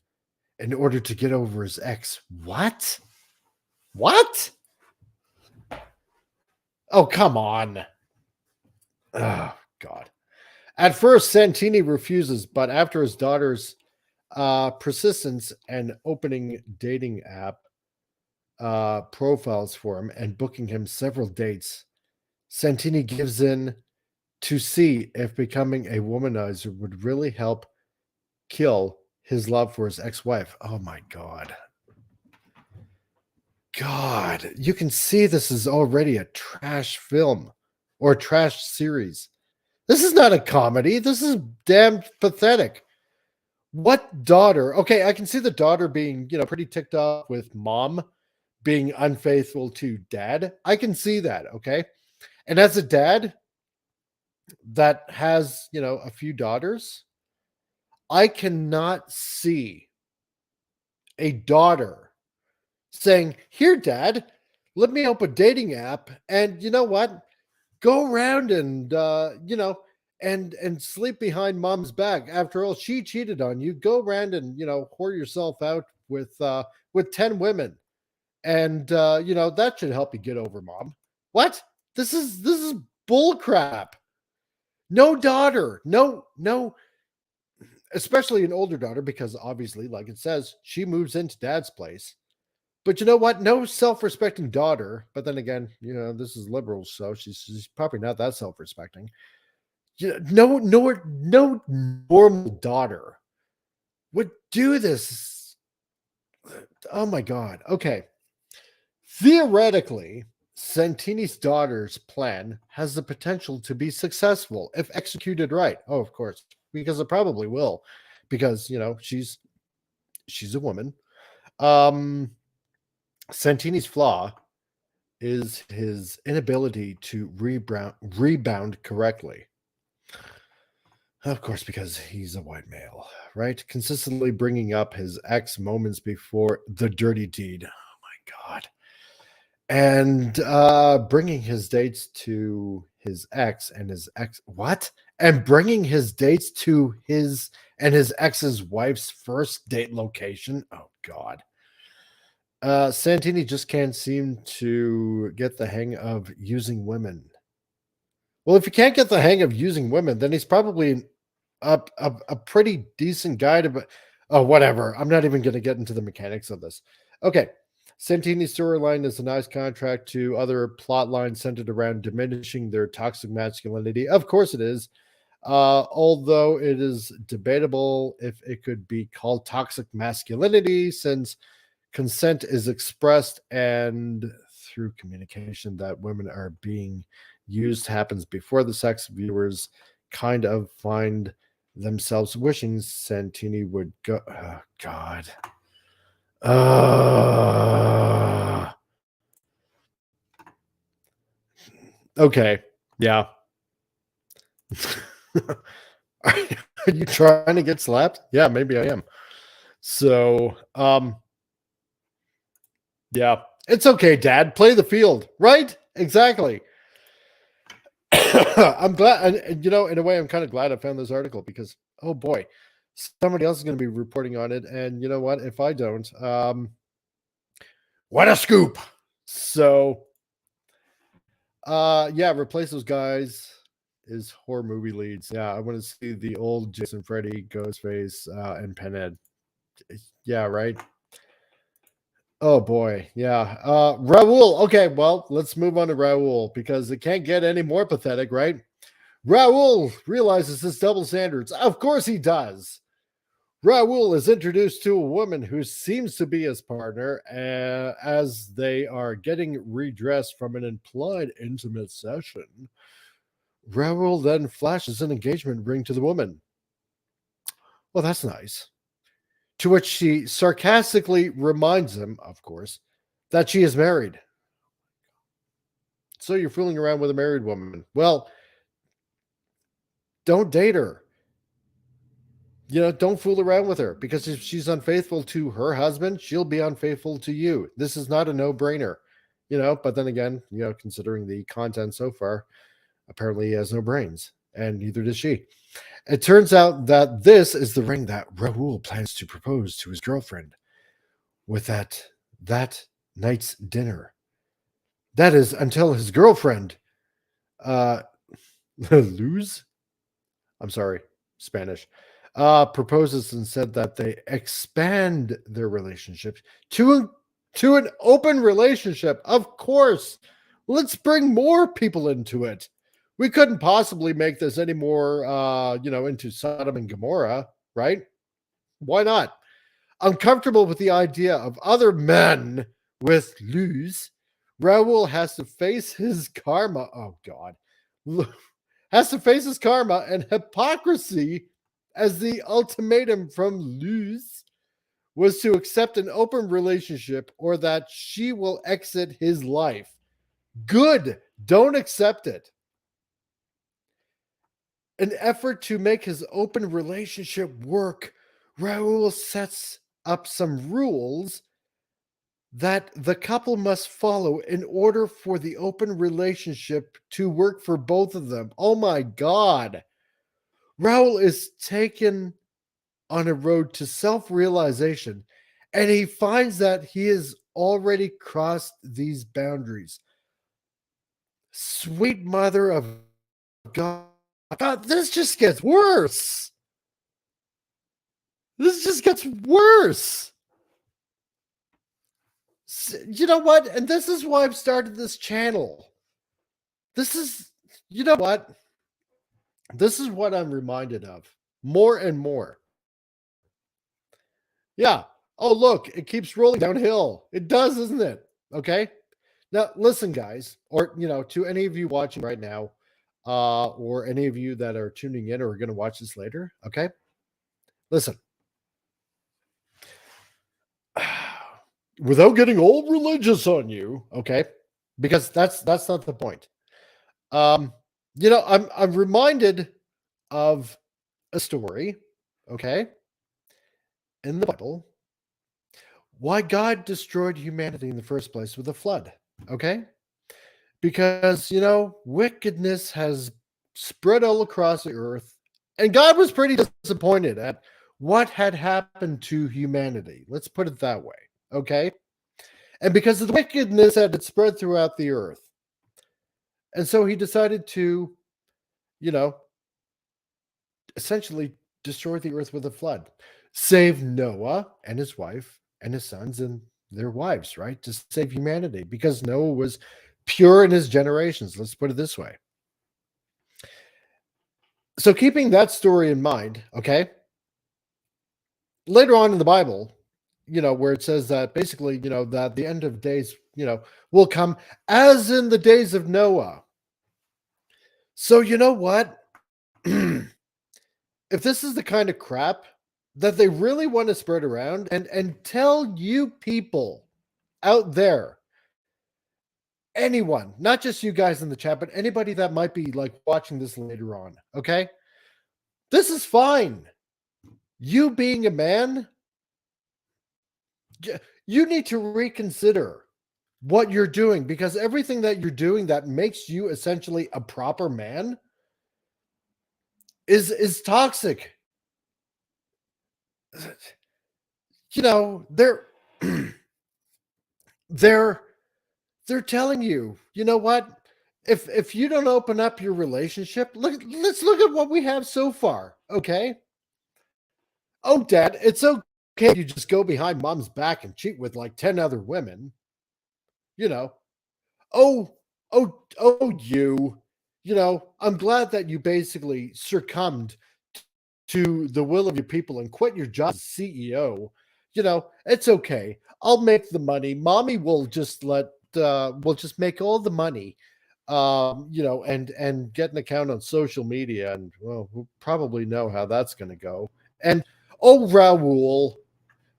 in order to get over his ex. What? What? Oh, come on. Oh, God. At first, Santini refuses, but after his daughter's persistence and opening dating app profiles for him and booking him several dates, Santini gives in to see if becoming a womanizer would really help kill his love for his ex-wife. Oh my God. God, you can see this is already a trash film or trash series. This is not a comedy. This is damn pathetic. What daughter? Okay, I can see the daughter being, pretty ticked off with mom being unfaithful to dad. I can see that, okay? And as a dad that has, a few daughters, I cannot see a daughter saying, "Here, dad, let me open a dating app and you know what? Go around and and sleep behind mom's back. After all, she cheated on you. Go around and whore yourself out with 10 women. And that should help you get over mom." What? This is bull crap. No daughter. No, especially an older daughter, because obviously, like it says, she moves into dad's place. But you know what? No self-respecting daughter. But then again, this is liberals, so she's probably not that self-respecting. No normal daughter would do this. Oh my God. Okay. Theoretically, Santini's daughter's plan has the potential to be successful if executed right. Oh, of course, because it probably will, because she's a woman. Santini's flaw is his inability to rebound correctly. Of course, because he's a white male, right? Consistently bringing up his ex moments before the dirty deed. Oh my God. And bringing his dates to his ex and his ex. What? And bringing his dates to his and his ex's wife's first date location. Oh, God. Santini just can't seem to get the hang of using women. Well, if you can't get the hang of using women, then he's probably a pretty decent guy to. Oh, whatever. I'm not even going to get into the mechanics of this. Okay. Santini's storyline is a nice contract to other plot lines centered around diminishing their toxic masculinity. Of course, it is. Although it is debatable if it could be called toxic masculinity, since consent is expressed and through communication that women are being used happens before the sex. Viewers kind of find themselves wishing Santini would go. Oh, God. Okay. Yeah. Are you trying to get slapped? Yeah, maybe I am. So, yeah, it's okay, Dad. Play the field, right? Exactly. I'm glad, and in a way, I'm kind of glad I found this article because, oh boy, somebody else is going to be reporting on it, and you know what? If I don't, what a scoop! So, yeah, replace those guys is horror movie leads. Yeah, I want to see the old Jason, Freddy, Ghostface, and Pinhead. Yeah, right. Oh boy, yeah. Raul. Okay, well, let's move on to Raul because it can't get any more pathetic, right? Raul realizes his double standards. Of course he does. Raul is introduced to a woman who seems to be his partner as they are getting redressed from an implied intimate session. Raul then flashes an engagement ring to the woman. Well, that's nice. To which she sarcastically reminds him, of course, that she is married. So you're fooling around with a married woman. Well, don't date her. Don't fool around with her because if she's unfaithful to her husband, she'll be unfaithful to you. This is not a no-brainer. But then again, considering the content so far, apparently he has no brains, and neither does she. It turns out that this is the ring that Raoul plans to propose to his girlfriend with that night's dinner. That is until his girlfriend uh lose. I'm sorry, Spanish. Proposes and said that they expand their relationship to an open relationship. Of course, let's bring more people into it. We couldn't possibly make this any more, into Sodom and Gomorrah, right? Why not? Uncomfortable with the idea of other men with lose, Raoul has to face his karma. Oh God, has to face his karma and hypocrisy as the ultimatum from Luz was to accept an open relationship or that she will exit his life. Good. Don't accept it. An effort to make his open relationship work, Raoul sets up some rules that the couple must follow in order for the open relationship to work for both of them. Oh my God. Raoul is taken on a road to self realization and he finds that he has already crossed these boundaries. Sweet mother of God. God, this just gets worse. This just gets worse. You know what? And this is why I've started this channel. This is, you know what? This is what I'm reminded of more and more. Yeah. Oh, look, it keeps rolling downhill. It does, isn't it? Okay. Now, listen, guys, or, to any of you watching right now, or any of you that are tuning in or are going to watch this later. Okay. Listen, without getting all religious on you. Okay. Because that's not the point. Um, I'm reminded of a story, okay, in the Bible, why God destroyed humanity in the first place with a flood, okay? Because, wickedness has spread all across the earth, and God was pretty disappointed at what had happened to humanity. Let's put it that way, okay? And because of the wickedness that had spread throughout the earth. And so he decided to, you know, essentially destroy the earth with a flood, save Noah and his wife and his sons and their wives, right? To save humanity because Noah was pure in his generations. Let's put it this way. So, keeping that story in mind, okay, later on in the Bible, where it says that basically, that the end of days, will come as in the days of Noah. So, you know what? If this is the kind of crap that they really want to spread around and tell you people out there, anyone, not just you guys in the chat, but anybody that might be like watching this later on, okay? This is fine. You being a man, you need to reconsider what you're doing because everything that you're doing that makes you essentially a proper man is toxic. They're they're they're telling you, you know what? if you don't open up your relationship, let's look at what we have so far. Okay. Oh, Dad, it's okay if you just go behind mom's back and cheat with like 10 other women. You know, oh, you. I'm glad that you basically succumbed to the will of your people and quit your job as CEO. It's okay. I'll make the money. Mommy will just make all the money. And get an account on social media, and well, we'll probably know how that's going to go. And oh, Raul,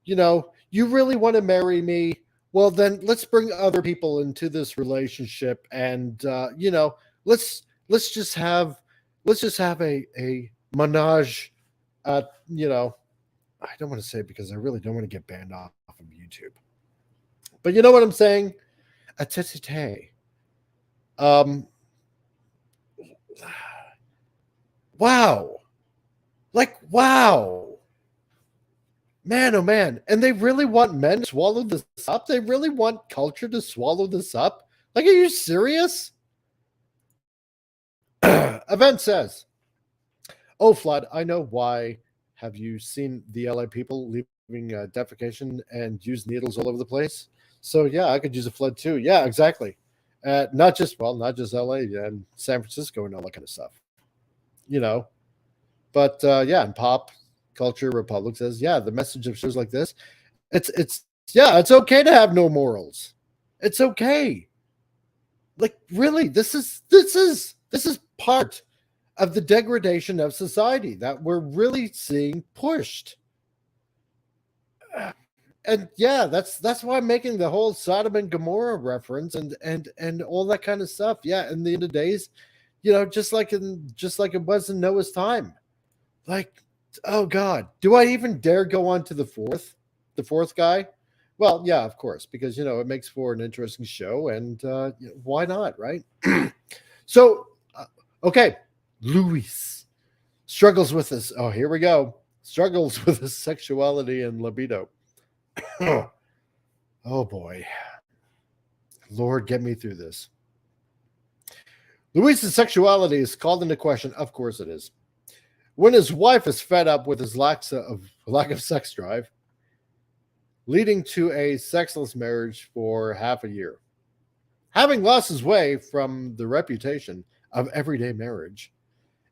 you really want to marry me? Well, then let's bring other people into this relationship, and let's just have a menage. Uh, you know, I don't want to say it because I really don't want to get banned off of YouTube, but you know what I'm saying? A tete. Um, wow, like wow. Man, oh man. And they really want men to swallow this up? They really want culture to swallow this up? Like, are you serious? Event says, oh, Flood, I know why. Have you seen the LA people leaving defecation and use needles all over the place? So, yeah, I could use a flood too. Yeah, exactly. Not just LA and San Francisco and all that kind of stuff, you know. But yeah, in pop culture, Republic says, yeah, the message of shows like this, it's okay to have no morals. It's okay. Like really, this is part of the degradation of society that we're really seeing pushed. And yeah, that's why I'm making the whole Sodom and Gomorrah reference and all that kind of stuff. Yeah, in the end of days, just like it was in Noah's time. Like, oh God, do I even dare go on to the fourth guy? Well, yeah, of course, because it makes for an interesting show, and why not, right? So, okay, Luis struggles with this. Oh, here we go. Struggles with his sexuality and libido. Oh boy, Lord, get me through this. Luis's sexuality is called into question. Of course, it is. When his wife is fed up with his lack of sex drive, leading to a sexless marriage for half a year. Having lost his way from the reputation of everyday marriage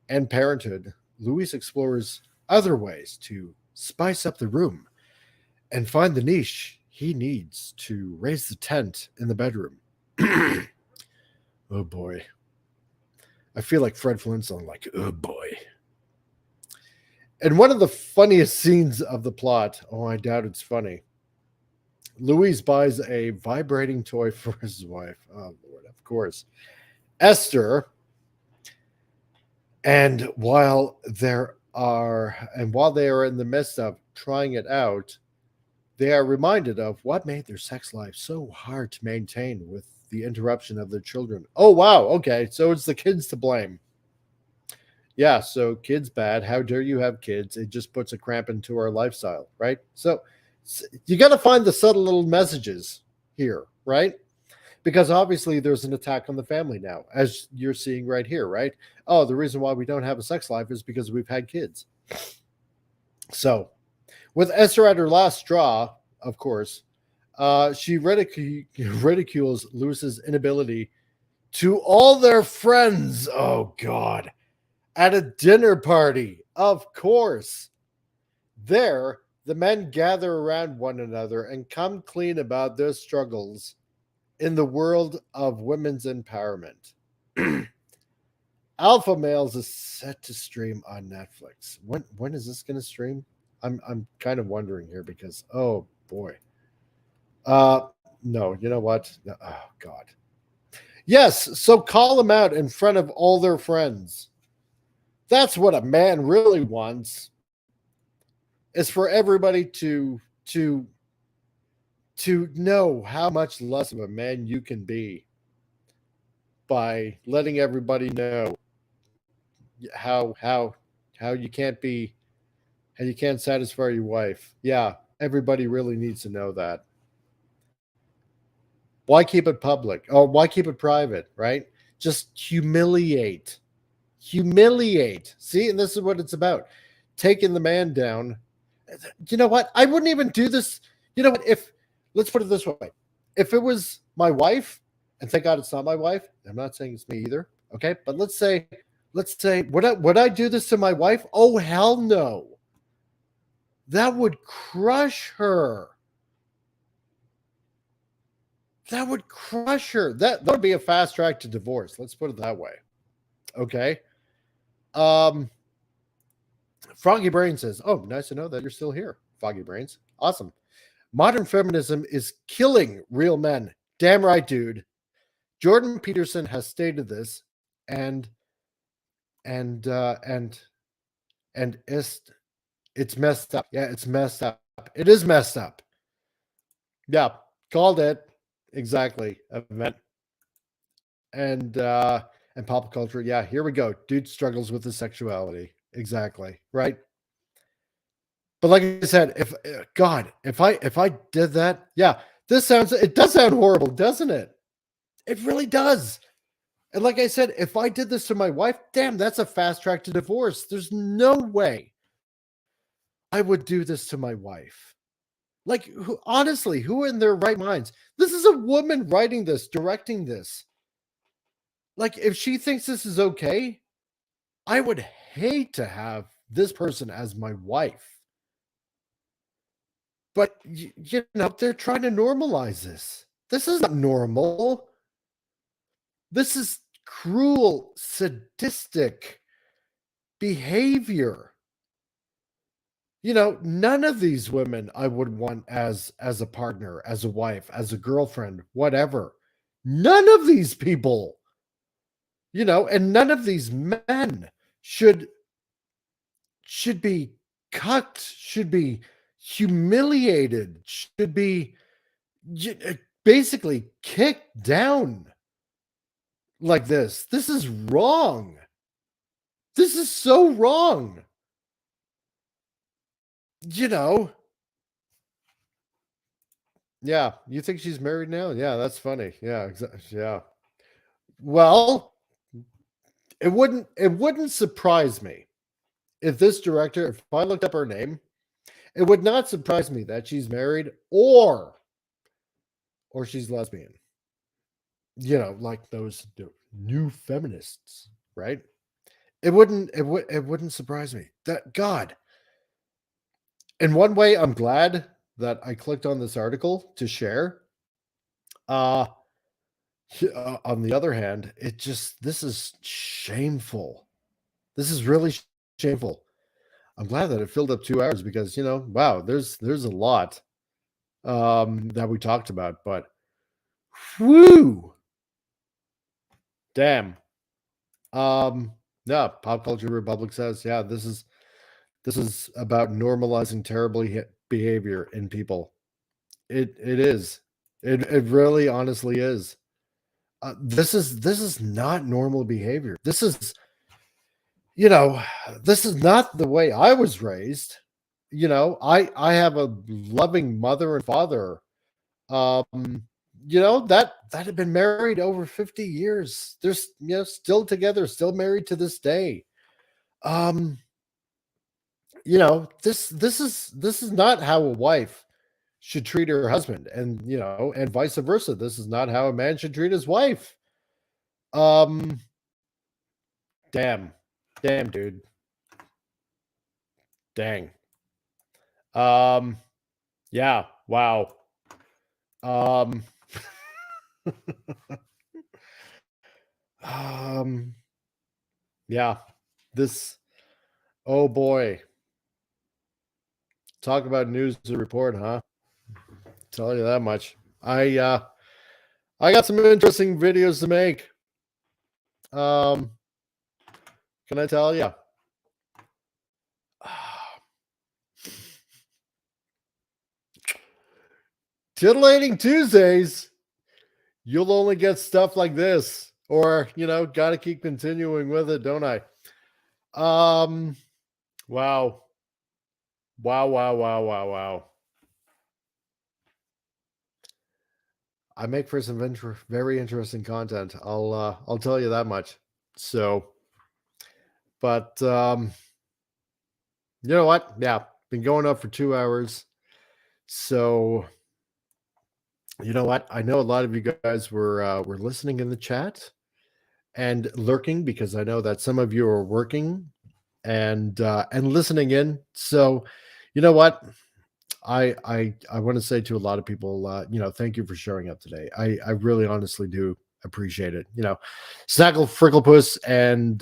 and parenthood, Luis explores other ways to spice up the room and find the niche he needs to raise the tent in the bedroom. Oh boy. I feel like Fred Flintstone, like, oh boy. And one of the funniest scenes of the plot, oh, I doubt it's funny. Louise buys a vibrating toy for his wife. Oh, Lord, of course. Esther. And while they are in the midst of trying it out, they are reminded of what made their sex life so hard to maintain with the interruption of their children. Oh, wow. Okay. So it's the kids to blame. Yeah, so kids bad. How dare you have kids? It just puts a cramp into our lifestyle, right? So you got to find the subtle little messages here, right? Because obviously there's an attack on the family now, as you're seeing right here, right? Oh, the reason why we don't have a sex life is because we've had kids. So, with Esther at her last straw, of course, she ridicules Lewis's inability to all their friends. Oh, God. At a dinner party, of course. There, the men gather around one another and come clean about their struggles in the world of women's empowerment. Alpha Males is set to stream on Netflix. When is this going to stream? I'm kind of wondering here because oh boy. No, you know what? Oh God. Yes, so call them out in front of all their friends. That's what a man really wants. Is for everybody to know how much less of a man you can be by letting everybody know how you can't be how you can't satisfy your wife. Yeah, everybody really needs to know that. Why keep it public? Or why keep it private, right? Just humiliate. See, and this is what it's about: taking the man down. You know what? I wouldn't even do this. You know what? If let's put it this way, if it was my wife, and thank God it's not my wife. I'm not saying it's me either. Okay, but let's say, would I do this to my wife? Oh hell no! That would crush her. That would crush her. That would be a fast track to divorce. Let's put it that way. Okay. Um, Froggy Brain says, "Oh, nice to know that you're still here, Foggy Brains. Awesome. Modern feminism is killing real men. Damn right, dude. Jordan Peterson has stated this, and and uh, and and it's messed up. Yeah, it's messed up. It is messed up. Yeah, called it exactly. Event and pop culture. Yeah, here we go. Dude struggles with his sexuality. Exactly. Right. But like I said, if God, if I did that, yeah, it does sound horrible, doesn't it? It really does. And like I said, if I did this to my wife, damn, that's a fast track to divorce. There's no way I would do this to my wife. Like, honestly, who in their right minds? This is a woman writing this, directing this. Like, if she thinks this is okay, I would hate to have this person as my wife. But they're trying to normalize this. This is not normal. This is cruel, sadistic behavior. None of these women I would want as a partner, as a wife, as a girlfriend, whatever. None of these people, and none of these men should should be cucked, should be humiliated, should be basically kicked down like this. This is wrong. This is so wrong. You know. Yeah, you think she's married now? Yeah, that's funny. Yeah, exactly. Yeah. Well, it wouldn't surprise me if this director, if I looked up her name, it would not surprise me that she's married or she's lesbian. Like those new feminists, right? It wouldn't surprise me. That God. In one way, I'm glad that I clicked on this article to share. Uh, on the other hand, this is shameful. This is really shameful. I'm glad that it filled up 2 hours because wow, there's a lot that we talked about, but whoo, damn. Yeah, Pop Culture Republic says, yeah, this is about normalizing terrible behavior in people. It is. It really honestly is. This is not normal behavior. You know, this is not the way I was raised. I have a loving mother and father. That had been married over 50 years. They're still together, still married to this day. Um, this is not how a wife should treat her husband, and vice versa. This is not how a man should treat his wife. Um, damn, damn, dude, dang. Um, yeah, wow. Um, um, yeah, this. Oh boy, talk about news to report, huh? Tell you that much. I got some interesting videos to make. Um, can I tell you? Titillating Tuesdays. You'll only get stuff like this, or got to keep continuing with it, don't I? Wow, wow, wow, wow, wow, wow. I make for some very interesting content. I'll tell you that much. So, but you know what? Yeah, been going up for 2 hours. So you know what? I know a lot of you guys were listening in the chat and lurking because I know that some of you are working and listening in. So you know what? I want to say to a lot of people, thank you for showing up today. I really honestly do appreciate it. Snackle Fricklepuss, and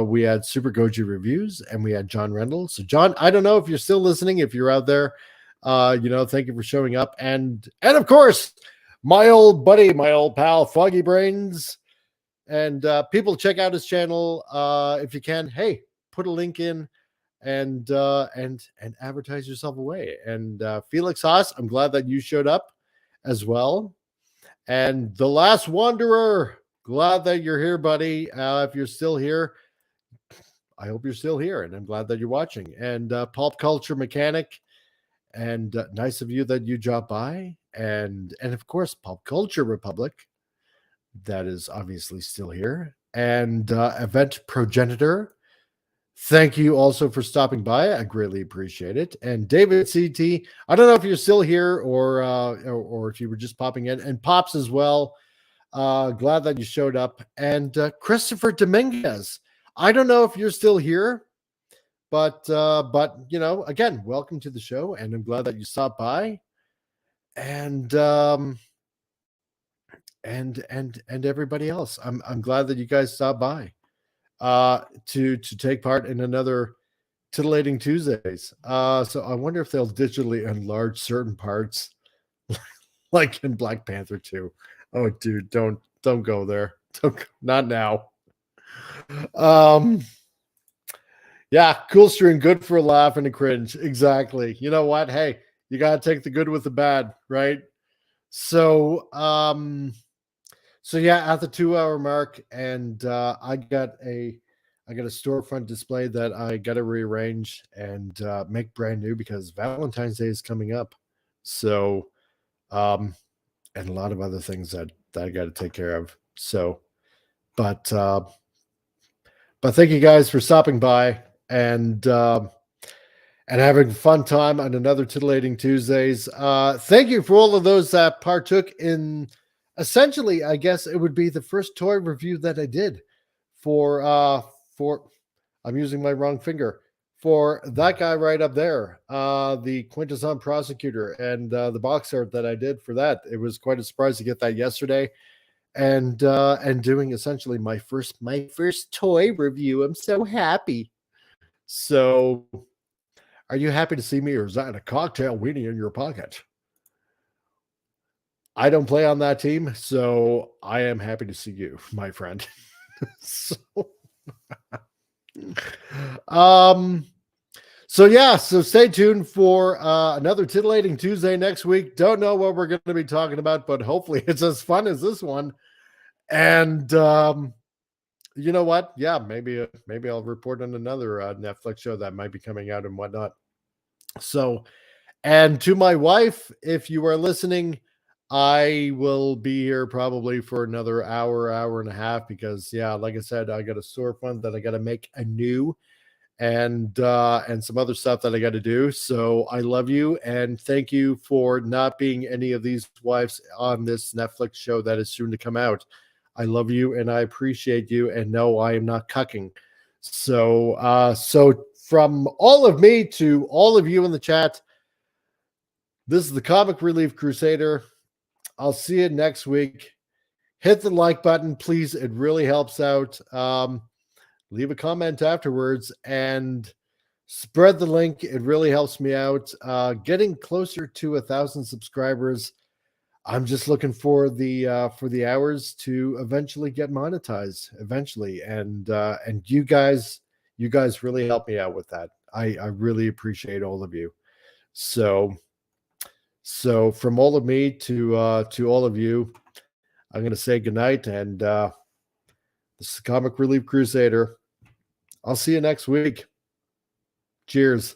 we had Super Goji reviews, and we had John Rendell. So John, I don't know if you're still listening, if you're out there, thank you for showing up, and of course, my old buddy, my old pal, Foggy Brains, and people check out his channel if you can. Hey, put a link in and advertise yourself away. And Felix Haas, I'm glad that you showed up as well. And the Last Wanderer, glad that you're here, buddy. If you're still here, I hope you're still here, and I'm glad that you're watching. And Pulp Culture Mechanic, and nice of you that you dropped by. And of course, Pulp Culture Republic, that is obviously still here. And Event Progenitor, thank you also for stopping by. I greatly appreciate it. And David CT, I don't know if you're still here or if you were just popping in. And Pops as well. Glad that you showed up. And Christopher Dominguez, I don't know if you're still here, but again, welcome to the show, and I'm glad that you stopped by. And everybody else, I'm glad that you guys stopped by to take part in another Titillating Tuesdays. So I wonder if they'll digitally enlarge certain parts, like in Black Panther 2. Oh, dude, don't go there. Not now. Yeah, cool stream, good for a laugh and a cringe. Exactly. You know what? Hey, you gotta take the good with the bad, right? So yeah, at the 2 hour mark, and I got a storefront display that I got to rearrange and make brand new because Valentine's Day is coming up. So, and a lot of other things that I got to take care of. So, but thank you guys for stopping by and having a fun time on another Titillating Tuesdays. Thank you for all of those that partook in. Essentially, I guess it would be the first toy review that I did for I'm using my wrong finger, for that guy right up there, the Quintesson Prosecutor, and the box art that I did for that. It was quite a surprise to get that yesterday, and doing essentially my first toy review. I'm so happy. So, are you happy to see me, or is that a cocktail weenie in your pocket? I don't play on that team, so I am happy to see you, my friend. So, so stay tuned for another Titillating Tuesday next week. Don't know what we're going to be talking about, but hopefully it's as fun as this one. And you know what? Yeah, maybe I'll report on another Netflix show that might be coming out and whatnot. So, and to my wife, if you are listening, I will be here probably for another hour and a half because, yeah, like I said, I got a storefront that I got to make anew, and some other stuff that I got to do. So I love you, and thank you for not being any of these wives on this Netflix show that is soon to come out. I love you, and I appreciate you, and no, I am not cucking. So so from all of me to all of you in the chat, this is the Comic Relief Crusader. I'll see you next week. Hit the like button, please. It really helps out. Leave a comment afterwards and spread the link. It really helps me out. Getting closer to 1,000 subscribers. I'm just looking for the hours to eventually get monetized eventually. And you guys really help me out with that. I really appreciate all of you. So from all of me to all of you, I'm going to say goodnight, and this is Comic Relief Crusader. I'll see you next week. Cheers.